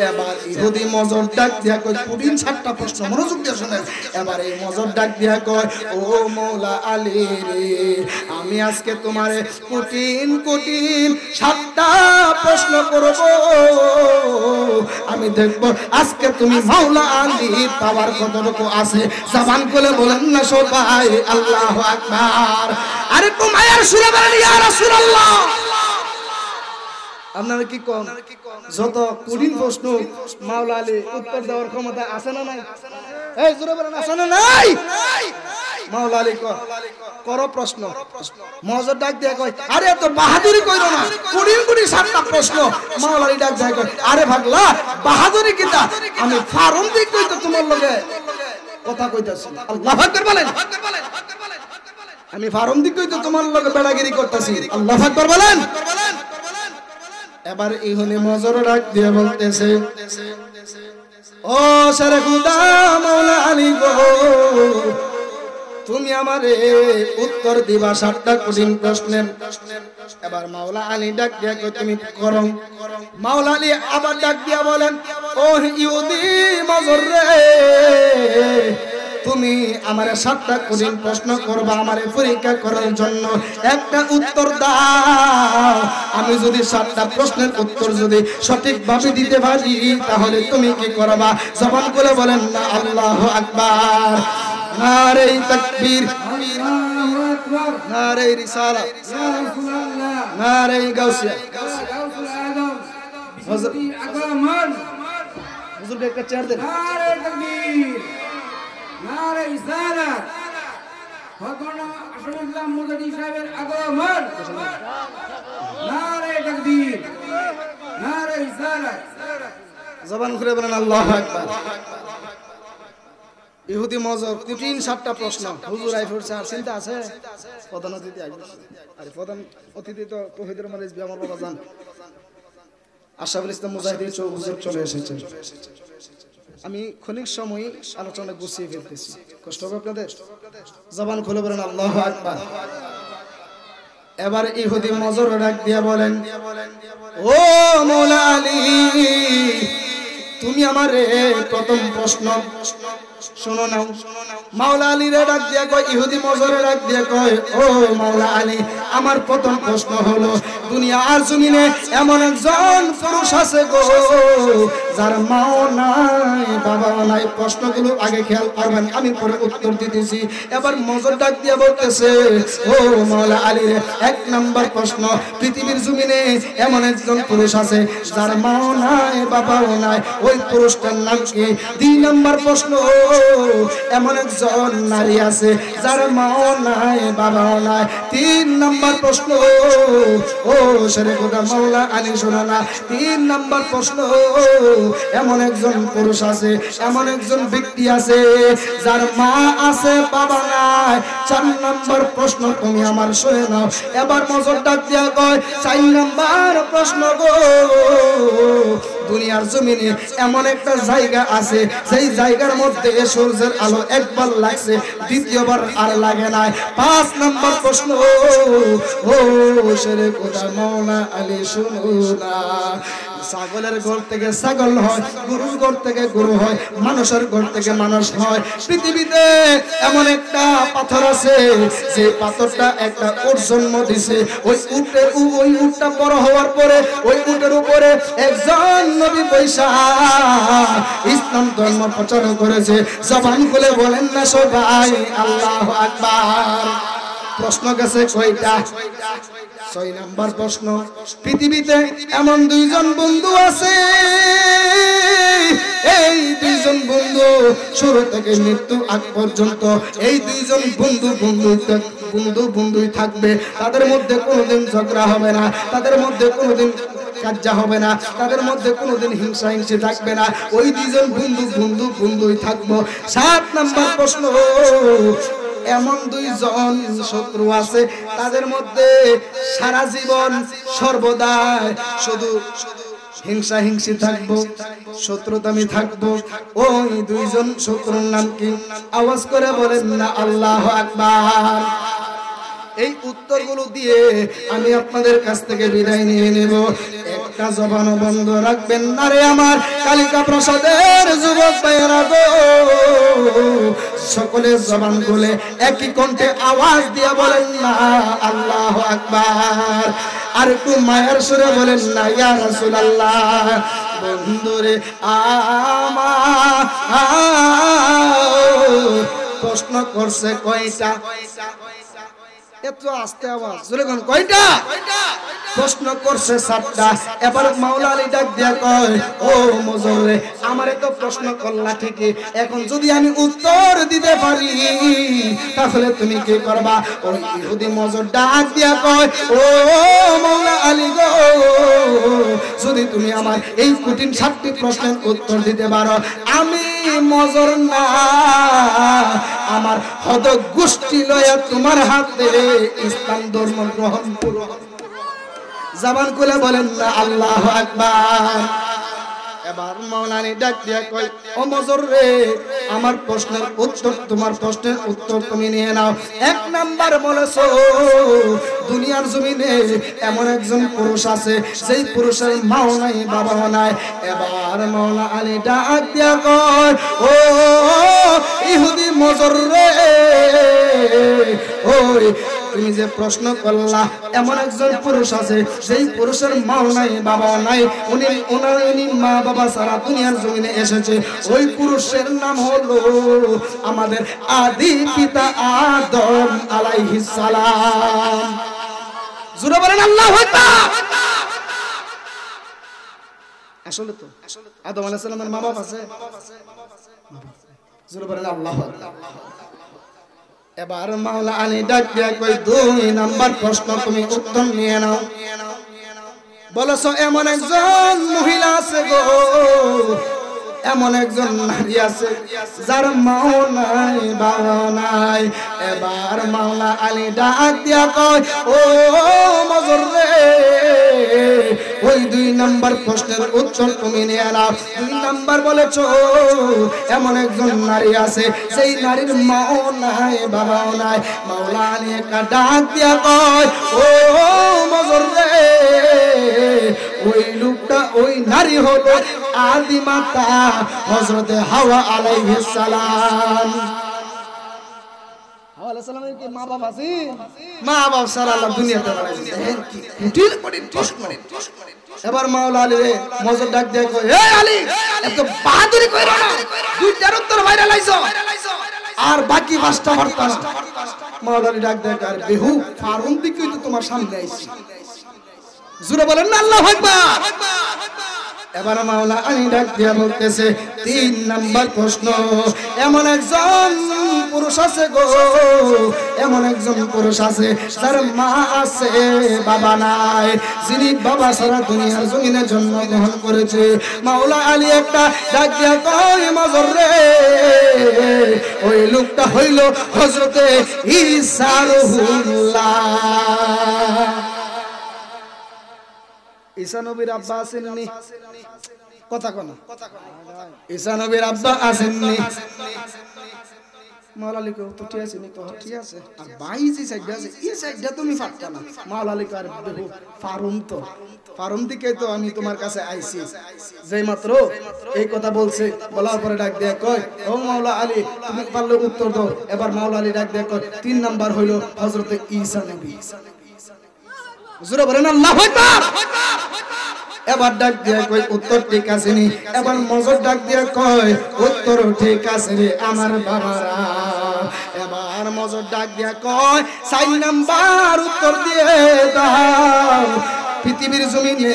S1: এবার ইহুদি মজর ডাক দিয়া কয় কঠিন 7টা প্রশ্ন মনোযোগ দিয়ে শুনেন এবার এই মজর ডাক দিয়া কয় ও মাওলা আলী রে আমি আজকে তোমারে কঠিন কঠিন 7টা প্রশ্ন করব আমি দেখব আজকে তুমি মাওলা আলী পাওয়ার কতটুকু আছে জবান খুলে বলেন না সবাই আল্লাহু আকবার আরে মায়ার সুরে বলেন ইয়া রাসূলুল্লাহ আপনারা কি কোন যত কঠিন প্রশ্ন মাওলা আলী উত্তর দেওয়ার ক্ষমতা আছে না নাই এই জোরে বলেন আছে না নাই মাওলা আলী করো প্রশ্ন মজর ডাক দিয়ে কয় আরে এত বাহাদুরি কইরো না কঠিন কঠিন 7টা প্রশ্ন মাওলা আলী ডাক দিয়ে কয় আরে ভাগলা বাহাদুরি কিটা আমি ফারম দিক কইতো তোমার লগে কথা কইতাছি আল্লাহু আকবার বলেন আমি ফারম দিক কইতো তোমার লগে বেড়াগিরি করতেছি আল্লাহু আকবার বলেন এবার ইহুদি মজর ডাক দিয়ে বলতেছে ও শেরে খুদা মাওলা আলী গো তুমি আমারে উত্তর দিবা 7টা কঠিন প্রশ্নের এবার মাওলা আলী ডাক দিয়া কই তুমি করো মাওলা আলী আবার ডাক দিয়া বলেন ও ইহুদি মজর রে তুমি আমারে 7টা কঠিন প্রশ্ন করবা আমারে পরীক্ষা করার জন্য একটা উত্তর দাও আমি যদি 7টা প্রশ্নের উত্তর যদি সঠিকভাবে দিতে পারি তাহলে তুমি কি করবা জবান করে বলেন না আল্লাহু আকবার নারে তাকবীর আল্লাহু আকবার নারে রিসালাত ইয়া রাসূলুল্লাহ নারে গাউসিয়া গাউসুল আযম হযরত আকরামান হুজুরকে একটা চেয়ার দেন নারে তাকবীর নারে রিসালাত হযরত আশরাফুল্লাহ মুজাদ্দিদ সাহেবের আগমন নারে তাকবীর নারে রিসালাত জবান খুলে বলেন আল্লাহু আকবার ইহুদি মজর কঠিন 7টা প্রশ্ন হুজুর আইফুর স্যার চিন্তা আছে প্রধান অতিথি আসবে আরে প্রধান অতিথি তো তৌহিদের মালিক আমার বাবা জান আশরাফুল ইসলাম মুজাহিদি হুজুর চলে এসেছেন আমি ক্ষণিক সময় আলোচনা গুছিয়ে ফেলতেছি কষ্ট হবে আপনাদের জবান খুলে বলেন আল্লাহু আকবার এবার ইহুদি মজর ডাক দিয়া বলেন ও মাওলা আলী তুমি আমারে প্রথম প্রশ্ন শোনো নাও মাওলা আলী রে ডাক দিয়া কয় ইহুদি মজরে ডাক দিয়া কয় ও মাওলা আলী আমার প্রথম প্রশ্ন হলো দুনিয়ার জমিনে এমন একজন পুরুষ আছে গো যার মাও নাই বাবাও নাই প্রশ্নগুলো আগে খেয়াল করবেন আমি পরে উত্তর দিতেছি এবার মজর ডাক দিয়া বলতেছে ও মাওলা আলী রে 1 নাম্বার প্রশ্ন পৃথিবীর জমিনে এমন একজন পুরুষ আছে যার মাও নাই বাবাও নাই ওই পুরুষটার নাম কি 2 নাম্বার প্রশ্ন এমন একজন নারী আছে যার মাও নাই বাবাও নাই 3 নাম্বার প্রশ্ন ও শেরে খোদা মাওলা আলী শোনো না 3 নাম্বার প্রশ্ন এমন একজন পুরুষ আছে এমন একজন ব্যক্তি আছে যার মা আছে বাবা নাই 4 নাম্বার প্রশ্ন তুমি আমার শুনে নাও এবার মজর ডাক দিয়া কয় 4 নাম্বার প্রশ্ন গো দুনিয়ার জমিনে এমন একটা জায়গা আছে সেই জায়গার মধ্যে সূর্যের আলো একবার লাগছে দ্বিতীয়বার আর লাগে না 5 নাম্বার প্রশ্ন ও শেরে খোদা মাওলা আলী শুনো না ছাগলের ঘর থেকে ছাগল হয়, গরুর ঘর থেকে গরু হয়, মানুষের ঘর থেকে মানুষ হয়। পৃথিবীতে এমন একটা পাথর আছে যে পাথরটা একটা উট জন্ম দিছে। ওই উটটা বড় হওয়ার পরে ওই উটের উপরে একজন নবী বৈশা ইসলাম ধর্ম প্রচার করেছে। জবান খুলে বলেন না সবাই আল্লাহু আকবার। প্রশ্ন গেছে কয়টা? 6 নাম্বার প্রশ্ন। পৃথিবীতে এমন দুইজন বন্ধু আছে, এই দুইজন বন্ধু শুরু থেকে মৃত্যু আগ পর্যন্ত এই দুইজন বন্ধুই থাকবে। তাদের মধ্যে কোনোদিন ঝগড়া হবে না, তাদের মধ্যে কোনোদিন কাজ্জা হবে না, তাদের মধ্যে কোনোদিন হিংসা থাকবে না। ওই দুইজন বন্ধুই থাকবো। 7 নাম্বার প্রশ্ন। এমন দুইজন শত্রু আছে, তাদের মধ্যে সারা জীবন সর্বদাই শুধু হিংসা থাকবো, শত্রুতামি থাকবো। ওই দুইজন শত্রুর নাম কি? আওয়াজ করে বলেন না আল্লাহু আকবার। এই উত্তরগুলো দিয়ে আমি আপনাদের কাছ থেকে বিদায় নিয়ে নেব। একটা জবানও বন্ধ রাখবেন না রে আমার কালিকা প্রসাদের যুবক ভাইয়েরা গো। সকলে জবান খুলে একই কণ্ঠে আওয়াজ দিয়ে বলেন না আল্লাহু আকবার। আর একটু মায়ের সুরে বলেন না ইয়া রাসূলুল্লাহ। বন্ধুরে আমার প্রশ্ন করছে কয়টা? এত আস্তে আওয়াজ জোরে কোন কয়টা? প্রশ্ন করছে 7টা। এবার মাওলা আলী ডাক দিয়া কয়, ও মজরে আমারে তো প্রশ্ন করলা ঠিকই, এখন যদি আমি উত্তর দিতে পারি তাহলে তুমি কি করবা? ওই ইহুদি মজর ডাক দিয়া কয়, ও মাওলা আলী গো, যদি তুমি আমার এই কঠিন 7টি প্রশ্নের উত্তর দিতে পারো, আমি মজর না আমার হদ গোষ্ঠী লয়া তোমার হাতে ইসলাম ধর্ম গ্রহণ করব। জবান খুলে বলেন না আল্লাহু আকবার। এবার মাওলানা ডাক দিয়া কয়, ও মজর রে আমার প্রশ্নের উত্তর, তোমার প্রশ্নের উত্তর তুমি নিয়ে নাও। 1 নাম্বার বলেছো দুনিয়ার জমিনে এমন একজন পুরুষ আছে সেই পুরুষের মাও নাই বাবাও নাই। এবার মাওলানা আলী ডাক দিয়া কয়, ও ইহুদি মজর রে, ওই তুমি যে প্রশ্ন করলা এমন একজন পুরুষ আছে সেই পুরুষের মাও নাই বাবাও নাই, উনি মা বাবা সারা দুনিয়ার জমিনে এসেছে। ওই পুরুষের নাম হলো আমাদের আদি পিতা আদম আলাইহিস সালাম। জোরে বলেন আল্লাহু আকবার। আসলে তো আদম আলাইহিস সালামের মা বাবা আছে। জোরে বলেন আল্লাহু আকবার। এবার মাওলা আলী ডাক দিয়া কই, 2 নাম্বার প্রশ্ন তুমি উত্তর নিয়ে নাও। বলেছো এমন একজন মহিলা আছে গো, এমন একজন নারী আছে যার মাও নাই বাবা নাই। এবার মাওলা আলী ডাক দিয়া কয়, ও মজর রে ওই 2 নাম্বার প্রশ্নের উত্তর তুমি নিয়ে নাও। 2 নাম্বার বলেছো এমন একজন নারী আছে সেই নারীর মাও নাই বাবাও নাই। মাওলা আলী একটা ডাক দিয়া কয়, ও মজর রে ওই লোকটা ওই নারী হলো আদি মাতা হযরত হাওয়া আলাইহিস সালাম। হাওয়া আলাইহিস সালামের কি মা বাবা আছে? মা বাবা সারা আল্লাহ দুনিয়াতে বানাইছে। এবার মাওলা আলী রে মজর ডাক দিয়ে কয়, হে আলী এত বাহাদুরি কইরো না, 2টার উত্তর বাইরে লাইছো আর বাকি 5টা পারতা না। মাওলা আলী ডাক দিয়ে কয়, বেহু ফারুন দিকে তো তোমার সামনে আইছি। জোরে বলেন না আল্লাহু আকবার। এবার মাওলা আলী ডাক দিয়া বলতেছে 3 নাম্বার প্রশ্ন, এমন একজন পুরুষ আছে গো, এমন একজন পুরুষ আছে যার মা আছে বাবা নাই, যিনি বাবা সারা দুনিয়ার জমিনে জন্মগ্রহণ করেছে। মাওলা আলী একটা ডাক দিয়া কয়, মজর রে ওই লোকটা হইল হযরতে ঈসা রুহুল্লাহ। ঈসা নবীর আব্বা আসেননি? কথা কোন ঈসা নবীর আব্বা আসেননি? মাওলা আলী তো ঠিক আছে নি তো ঠিক আছে আর ভাই যে সাইডটা আছে এই সাইডটা তুমি পারতা না মাওলা আলী আর দেখো ফারুম দিকে তো আমি তোমার কাছে আইছি যেই মাত্র এই কথা বলছে বলার পরে ডাক দেয়া কয় ও মাওলা আলী তুমি পারলে উত্তর দাও এবার মাওলা আলী ডাক দেয়া কয় 3 নাম্বার হইলো হযরতে ঈসা নবী হুজুর বলেন আল্লাহু আকবার এবার ডাক দিয়া কই উত্তর ঠিক আছে নি এবার মজর ডাক দিয়া কয় উত্তর ঠিক আছে রে আমার বাবারা এবার মজর ডাক দিয়া কয় 4 নাম্বার উত্তর দিয়ে দাও পৃথিবীর জমিনে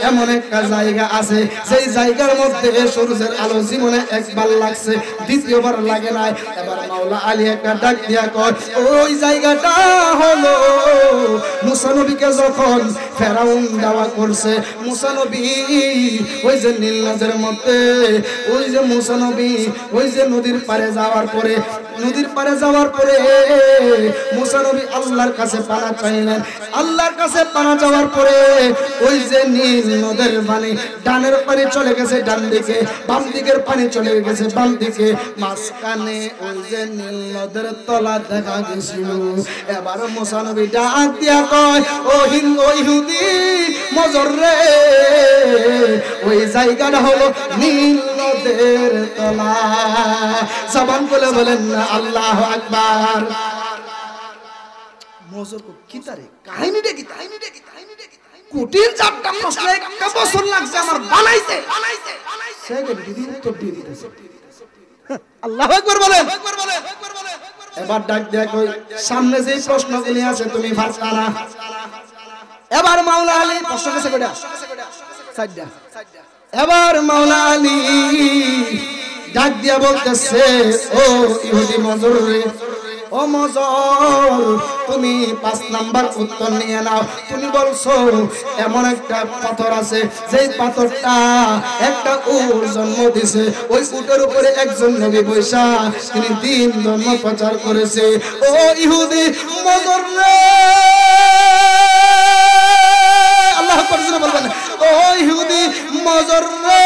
S1: এমন একটা জায়গা আছে সেই জায়গার মধ্যে সূর্যের আলো জীবনে একবার লাগছে দ্বিতীয়বার লাগে না এবার মাওলা আলী একটা ডাক দিয়া কয় ওই জায়গাটা হলো মুসা নবীকে যখন ফেরাউন দাওয়া করছে মুসা নবী ওই যে নীল নদের মধ্যে ওই যে মুসা নবী ওই যে নদীর পারে যাওয়ার পরে মুসা নবী আল্লাহর কাছে পানা চাইলেন আল্লাহর কাছে পানা যাওয়ার পরে ওই যে নীল নদের পানি ডানের পানি চলে গেছে ডান দিকে বাম দিকের পানি চলে গেছে বাম দিকে মাঝখানে ওই যে নীল নদের তলা দেখা গেছিল এবার মুসা নবী ডাক দিয়া কয় ও ইহুদি মজর রে ওই জায়গাটা হলো নীল নদের তলা জবান খুলে বলেন না আল্লাহু আকবার মজর কো কি তারে কাহিনীটা কি কঠিন চাপটা প্রশ্ন একটা বছর লাগছে আমার বানাইতে সেকেন্ড দিদি উত্তর দিয়ে দিতেছে আল্লাহু আকবার বলেন এবার ডাক দেয়া কই সামনে যেই প্রশ্নগুলি আছে তুমি পারতা না এবার মাওলা আলী প্রশ্ন কাছে কইরা সাইডা এবার মাওলা আলী ডাক দিয়া বলতেছে ও ইহুদি মজর রে ও মজর তুমি 5 নাম্বার উত্তর নিয়ে নাও তুমি বলছো এমন একটা পাথর আছে যেই পাথরটা একটা উট জন্ম দিয়েছে ওই উটের উপরে একজন নবী বৈশা তিনি দ্বীন ধর্ম প্রচার করেছে ও ইহুদি মজর রে আল্লাহ আকবার জোরে বলবেন ও ইহুদি মজর রে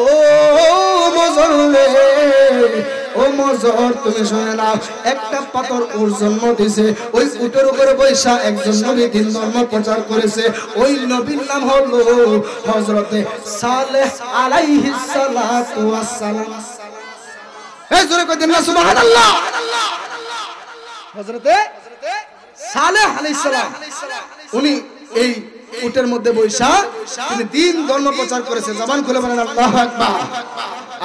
S1: ও মজর রে ও মজর তুমি শুনে নাও একটা পাথর ওর জন্ম দিয়েছে ওই উটের উপরে বৈশা একজন নবী দ্বীন ধর্ম প্রচার করেছে ওই নবীর নাম হলো হযরতে সালেহ আলাইহিস সালাতু ওয়াস সালাম এই জোরে কই দেন না সুবহানাল্লাহ হযরতে সালেহ আলাইহিস সালাম উনি এই উটের মধ্যে বৈশা তিনি দ্বীন ধর্ম প্রচার করেছে জবান খুলে বলেন আল্লাহু আকবার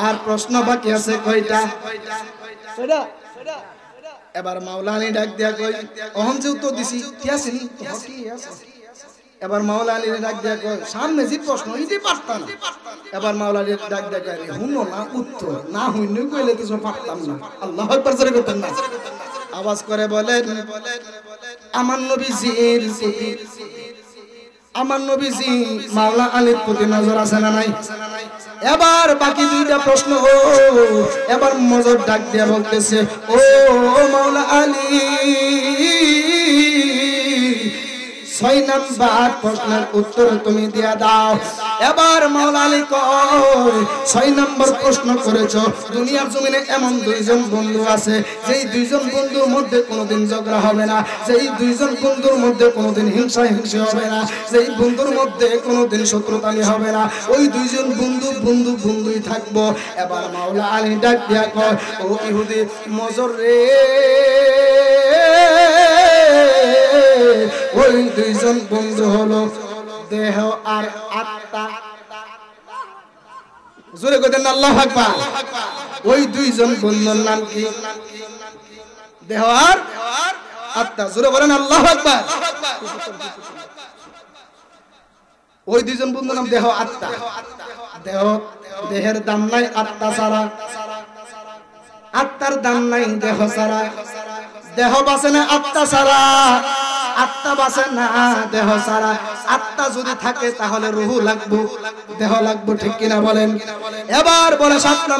S1: আর প্রশ্ন বাকি আছে কয়টা এবার মাওলা আলী ডাক দিয়া কই অহম যে উত্তর দিছি কি আছে নি তো কি আছে এবার মাওলা আলী ডাক দিয়া কই সামনে যে প্রশ্ন ইতি পারতাম না এবার মাওলা আলী ডাক দিয়া কই হুনো না উত্তর না হইনি কইলে তো পারতাম না আল্লাহু আকবার জোরে করতেন না আওয়াজ করে বলেন আমার নবীজি মাওলা আলীর প্রতি নজর আছে না নাই এবার বাকি দুইটা প্রশ্ন এবার মজর ডাক দিয়া বলতেছে ও মাওলা আলী 6 নাম্বার প্রশ্নের উত্তর তুমি দিয়া দাও এবার মাওলা আলী কয় 6 নাম্বার প্রশ্ন করেছো দুনিয়ার জমিনে এমন দুইজন বন্ধু আছে যেই দুইজন বন্ধুর মধ্যে কোনোদিন ঝগড়া হবে না যেই দুইজন বন্ধুর মধ্যে কোনোদিন হিংসা হবে না যেই বন্ধুর মধ্যে কোনোদিন শত্রুতানি হবে না ওই দুইজন বন্ধুই থাকবো এবার মাওলা আলী ডাক দিয়া কয় ও ইহুদি মজর রে ওই দুইজন বন্ধু হলো দেহ আর আত্মা জোরে কই দেন আল্লাহু আকবার ওই দুইজন বন্ধুর নাম কি দেহ আর আত্মা জোরে বলেন আল্লাহু আকবার ওই দুইজন বন্ধুর নাম দেহ আত্মা দেহের দাম নাই আত্মা ছাড়া আত্মার দাম নাই দেহ ছাড়া দেহ বাঁচে না আত্মা ছাড়া আত্মা বাঁচে না দেহ ছাড়া আত্মা যদি থাকে তাহলে রূহ লাগবে দেহ লাগবে ঠিক কিনা বলেন এবার বলে 7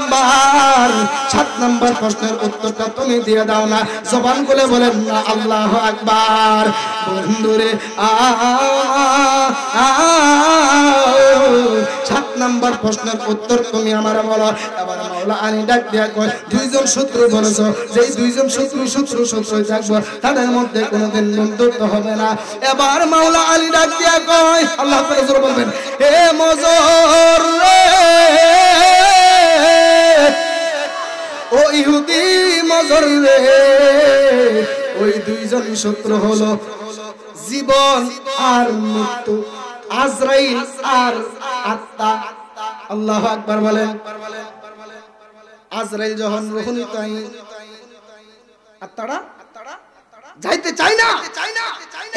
S1: নাম্বার প্রশ্নের উত্তরটা তুমি দিয়ে দাও না জবান খুলে বলেন না আল্লাহু আকবার বন্ধুরে 7 নাম্বার প্রশ্নের উত্তর তুমি আমারে বলো। এবার মাওলা আলী ডাক দিয়া কয়, দুইজন শত্রু বলেছো, যেই দুইজন শত্রু থাকবো তাদের মধ্যে কোনোদিন বন্ধুত্ব হবে না। এবার মাওলা আলী ডাক দিয়া কয়, আল্লাহ তাআলা জোরে বলবেন, হে মজর রে, ও ইহুদি মজর রে, ওই দুইজন শত্রু হলো জীবন আর মৃত্যু, আজরাইল আর আত্মা। আল্লাহু আকবার বলেন। আজরাইল যখন রূহ নিতে আত্মাটা যাইতে চায় না,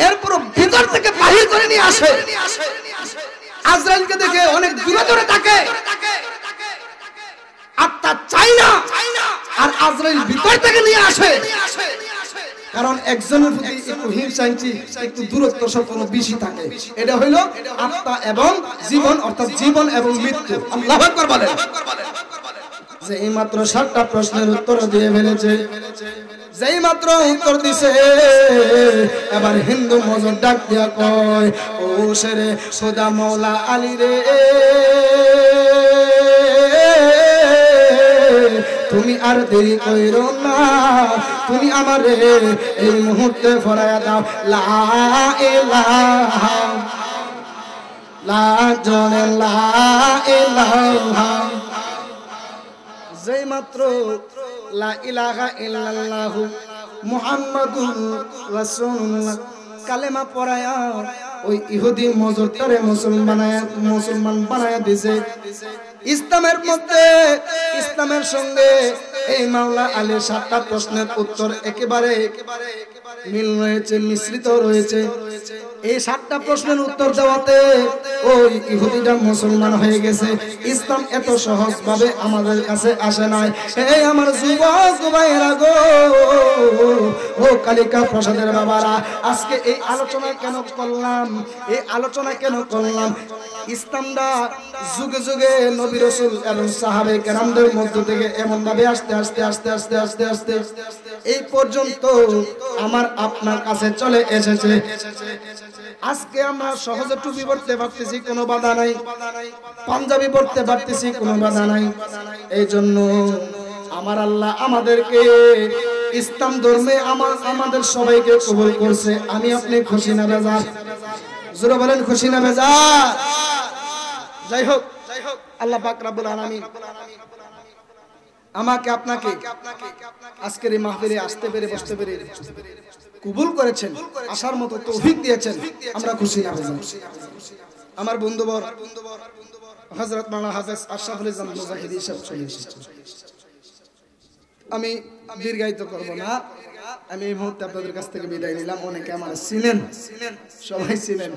S1: এরপর ভিতর থেকে বাহির করে নিয়ে আসে। আজরাইলকে দেখে অনেক দূরে দূরে থাকে, আত্মা চায় না, আর আজরাইল ভিতর থেকে নিয়ে আসে। কারণ একজনের প্রতি একটু হিংসা একটু দূরত্ব সম্পূর্ণ বেশি থাকে। এটা হইলো আত্মা এবং জীবন, অর্থাৎ জীবন এবং মৃত্যু। আল্লাহু আকবার বলেন। যেই মাত্র 7টা প্রশ্নের উত্তর দিয়ে ফেলেছে, যেই মাত্র উত্তর দিছে, এবার হিন্দু মজর ডাক দিয়া কয়, ও শেরে খোদা মাওলা আলী রে, তুমি আর দেরি কইরো না, তুমি আমারে এই মুহূর্তে ফরায়া দাও লা ইলাহা লা জনে লা ইলাহা। যেই মাত্র লা ইলাহা ইল্লাল্লাহু মুহাম্মাদুর রাসূলুল্লাহ কালেমা পড়ায়া ওই ইহুদি মজরটারে মুসলমান বানায়া দিছে। ইসলামের মধ্যে, ইসলামের সঙ্গে এই মাওলা আলীর 7টা প্রশ্নের উত্তর একেবারে মিল রয়েছে, মিশ্রিত রয়েছে। এই 7টা প্রশ্নের উত্তর দেওয়াতে ওই ইহুদিটা মুসলমান হয়ে গেছে। ইসলাম এত সহজ ভাবে আমাদের কাছে আসে নাই। এই আমার যুবক ভাইরা গো, ও কালিকা প্রসাদের বাবারা, আজকে এই আলোচনা কেন করলাম? এই আলোচনা কেন করলাম? ইসলামটা যুগে যুগে নবী রাসূল এবং সাহাবে কেরামদের মধ্য থেকে এমন ভাবে আস্তে আস্তে আস্তে আস্তে আস্তে আস্তে এই পর্যন্ত আমার আপনার কাছে চলে এসেছে। আজকে আমরা সহজে টুপি পরতে পারতেছি, কোনো বাধা নাই, পাঞ্জাবি পরতে পারতেছি, কোনো বাধা নাই। এই জন্য আমার আল্লাহ আমাদেরকে ইসলাম ধর্মে আমাদের সবাইকে কবুল করছে। আমি আপনি খুশি না বেজার? জোরে বলেন, খুশি না বেজার? যাই হোক, আল্লাহ পাক রব্বুল আলামিন আমাকে আপনাকে আজকের এই মাহফিলে আসতে পেরে, বসতে পেরে কবুল করেছেন, আসার মতো তৌফিক দিয়েছেন। আমরা খুশি না বেজার? আমার বন্ধুবর হযরত মাওলানা হাফেজ আশরাফুল ইসলাম মুজাহিদি সাহেব চলে এসেছেন। আমি দীর্ঘায়িত করব না, আমি এই মুহূর্তে আপনাদের কাছ থেকে বিদায় নিলাম। অনেকে আমার চিনেন, সবাই চিনেন।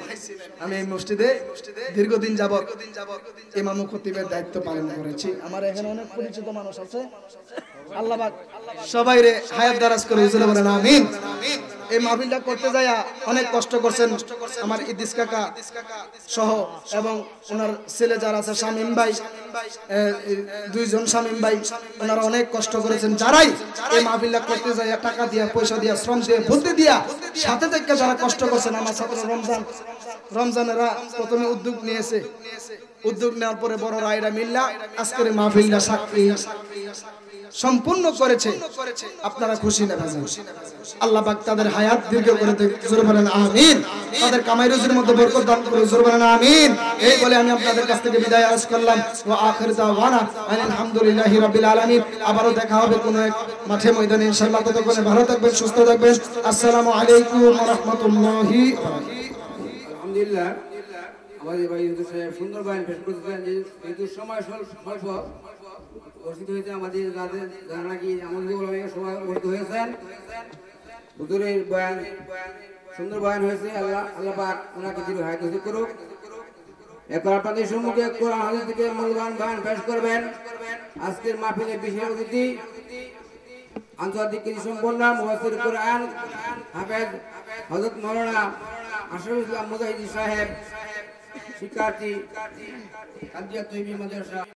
S1: আমি এই মসজিদে দীর্ঘদিন যাবত ইমাম ও খতিবের দায়িত্ব পালন করেছি। আমার এখানে অনেক পরিচিত মানুষ আছে। আল্লাহ পাক সবাইরে হায়াত দারাজ করে হুজুরে বলেন আমিন। এই মাহফিলটা করতে যায়া অনেক কষ্ট করছেন আমার ইদ্রিস কাকা সহ, এবং ওনার ছেলে যারা আছে শামীম ভাই, দুইজন শামীম ভাই, ওনারা অনেক কষ্ট করেছেন। যারাই এই মাহফিলটা করতে যায় টাকা দিয়া, পয়সা দিয়া, শ্রম দিয়ে, বুদ্ধি দিয়া, সাথে থেকে যারা কষ্ট করছেন, আমার ছাত্র রমজানেরা প্রথমে উদ্যোগ নিয়েছে। উদ্যোগ নেওয়ার পরে বড় রায়রা মিল্লা আজকের মাহফিলটা সাক্ষী সম্পূর্ণ করেছে। আপনারা খুশি না বেজার? আল্লাহ পাক তাদের হায়াত দীর্ঘ করে দেন, জোরে বলেন আমিন। তাদের কামাই রুজির মধ্যে বরকত দান করে, জোরে বলেন আমিন। এই বলে আমি আপনাদের কাছ থেকে বিদায় আরজ করলাম। ওয়া আখির দাওয়ানা আলহামদুলিল্লাহি রাব্বিল আলামিন। আবারো দেখা হবে কোনো এক মাঠে ময়দানে ইনশাআল্লাহ। ততক্ষণে ভালো থাকবেন, সুস্থ থাকবেন। আসসালামু আলাইকুম ওয়া রাহমাতুল্লাহি ওয়া বারাকাতুহু।
S2: আলহামদুলিল্লাহ, আমাদের ভাই সুন্দর বয়ান পেশ করতেছেন। যেহেতু সময় স্বল্প উপস্থিত হয়েছে আমাদের যারা নাকি আমাদের সবাই উপস্থিত হয়েছেন, হুজুরের বয়ান সুন্দর বয়ান হয়েছে। আল্লাহ পাক ওনাকে দীর্ঘ হায়াত নসিব করুক। এখন আপনাদের সম্মুখে কোরআন হাদিস থেকে মূল্যবান বয়ান পেশ করবেন আজকের মাহফিলের বিশেষ অতিথি, আন্তর্জাতিক কৃষি সম্পন্ন মুফাসসির কোরআন হাফেজ হযরত মাওলানা আশরাফুল ইসলাম মুজাহিদি সাহেব, শিক্ষার্থী কাদিয়া তৈয়বী মাদ্রাসা।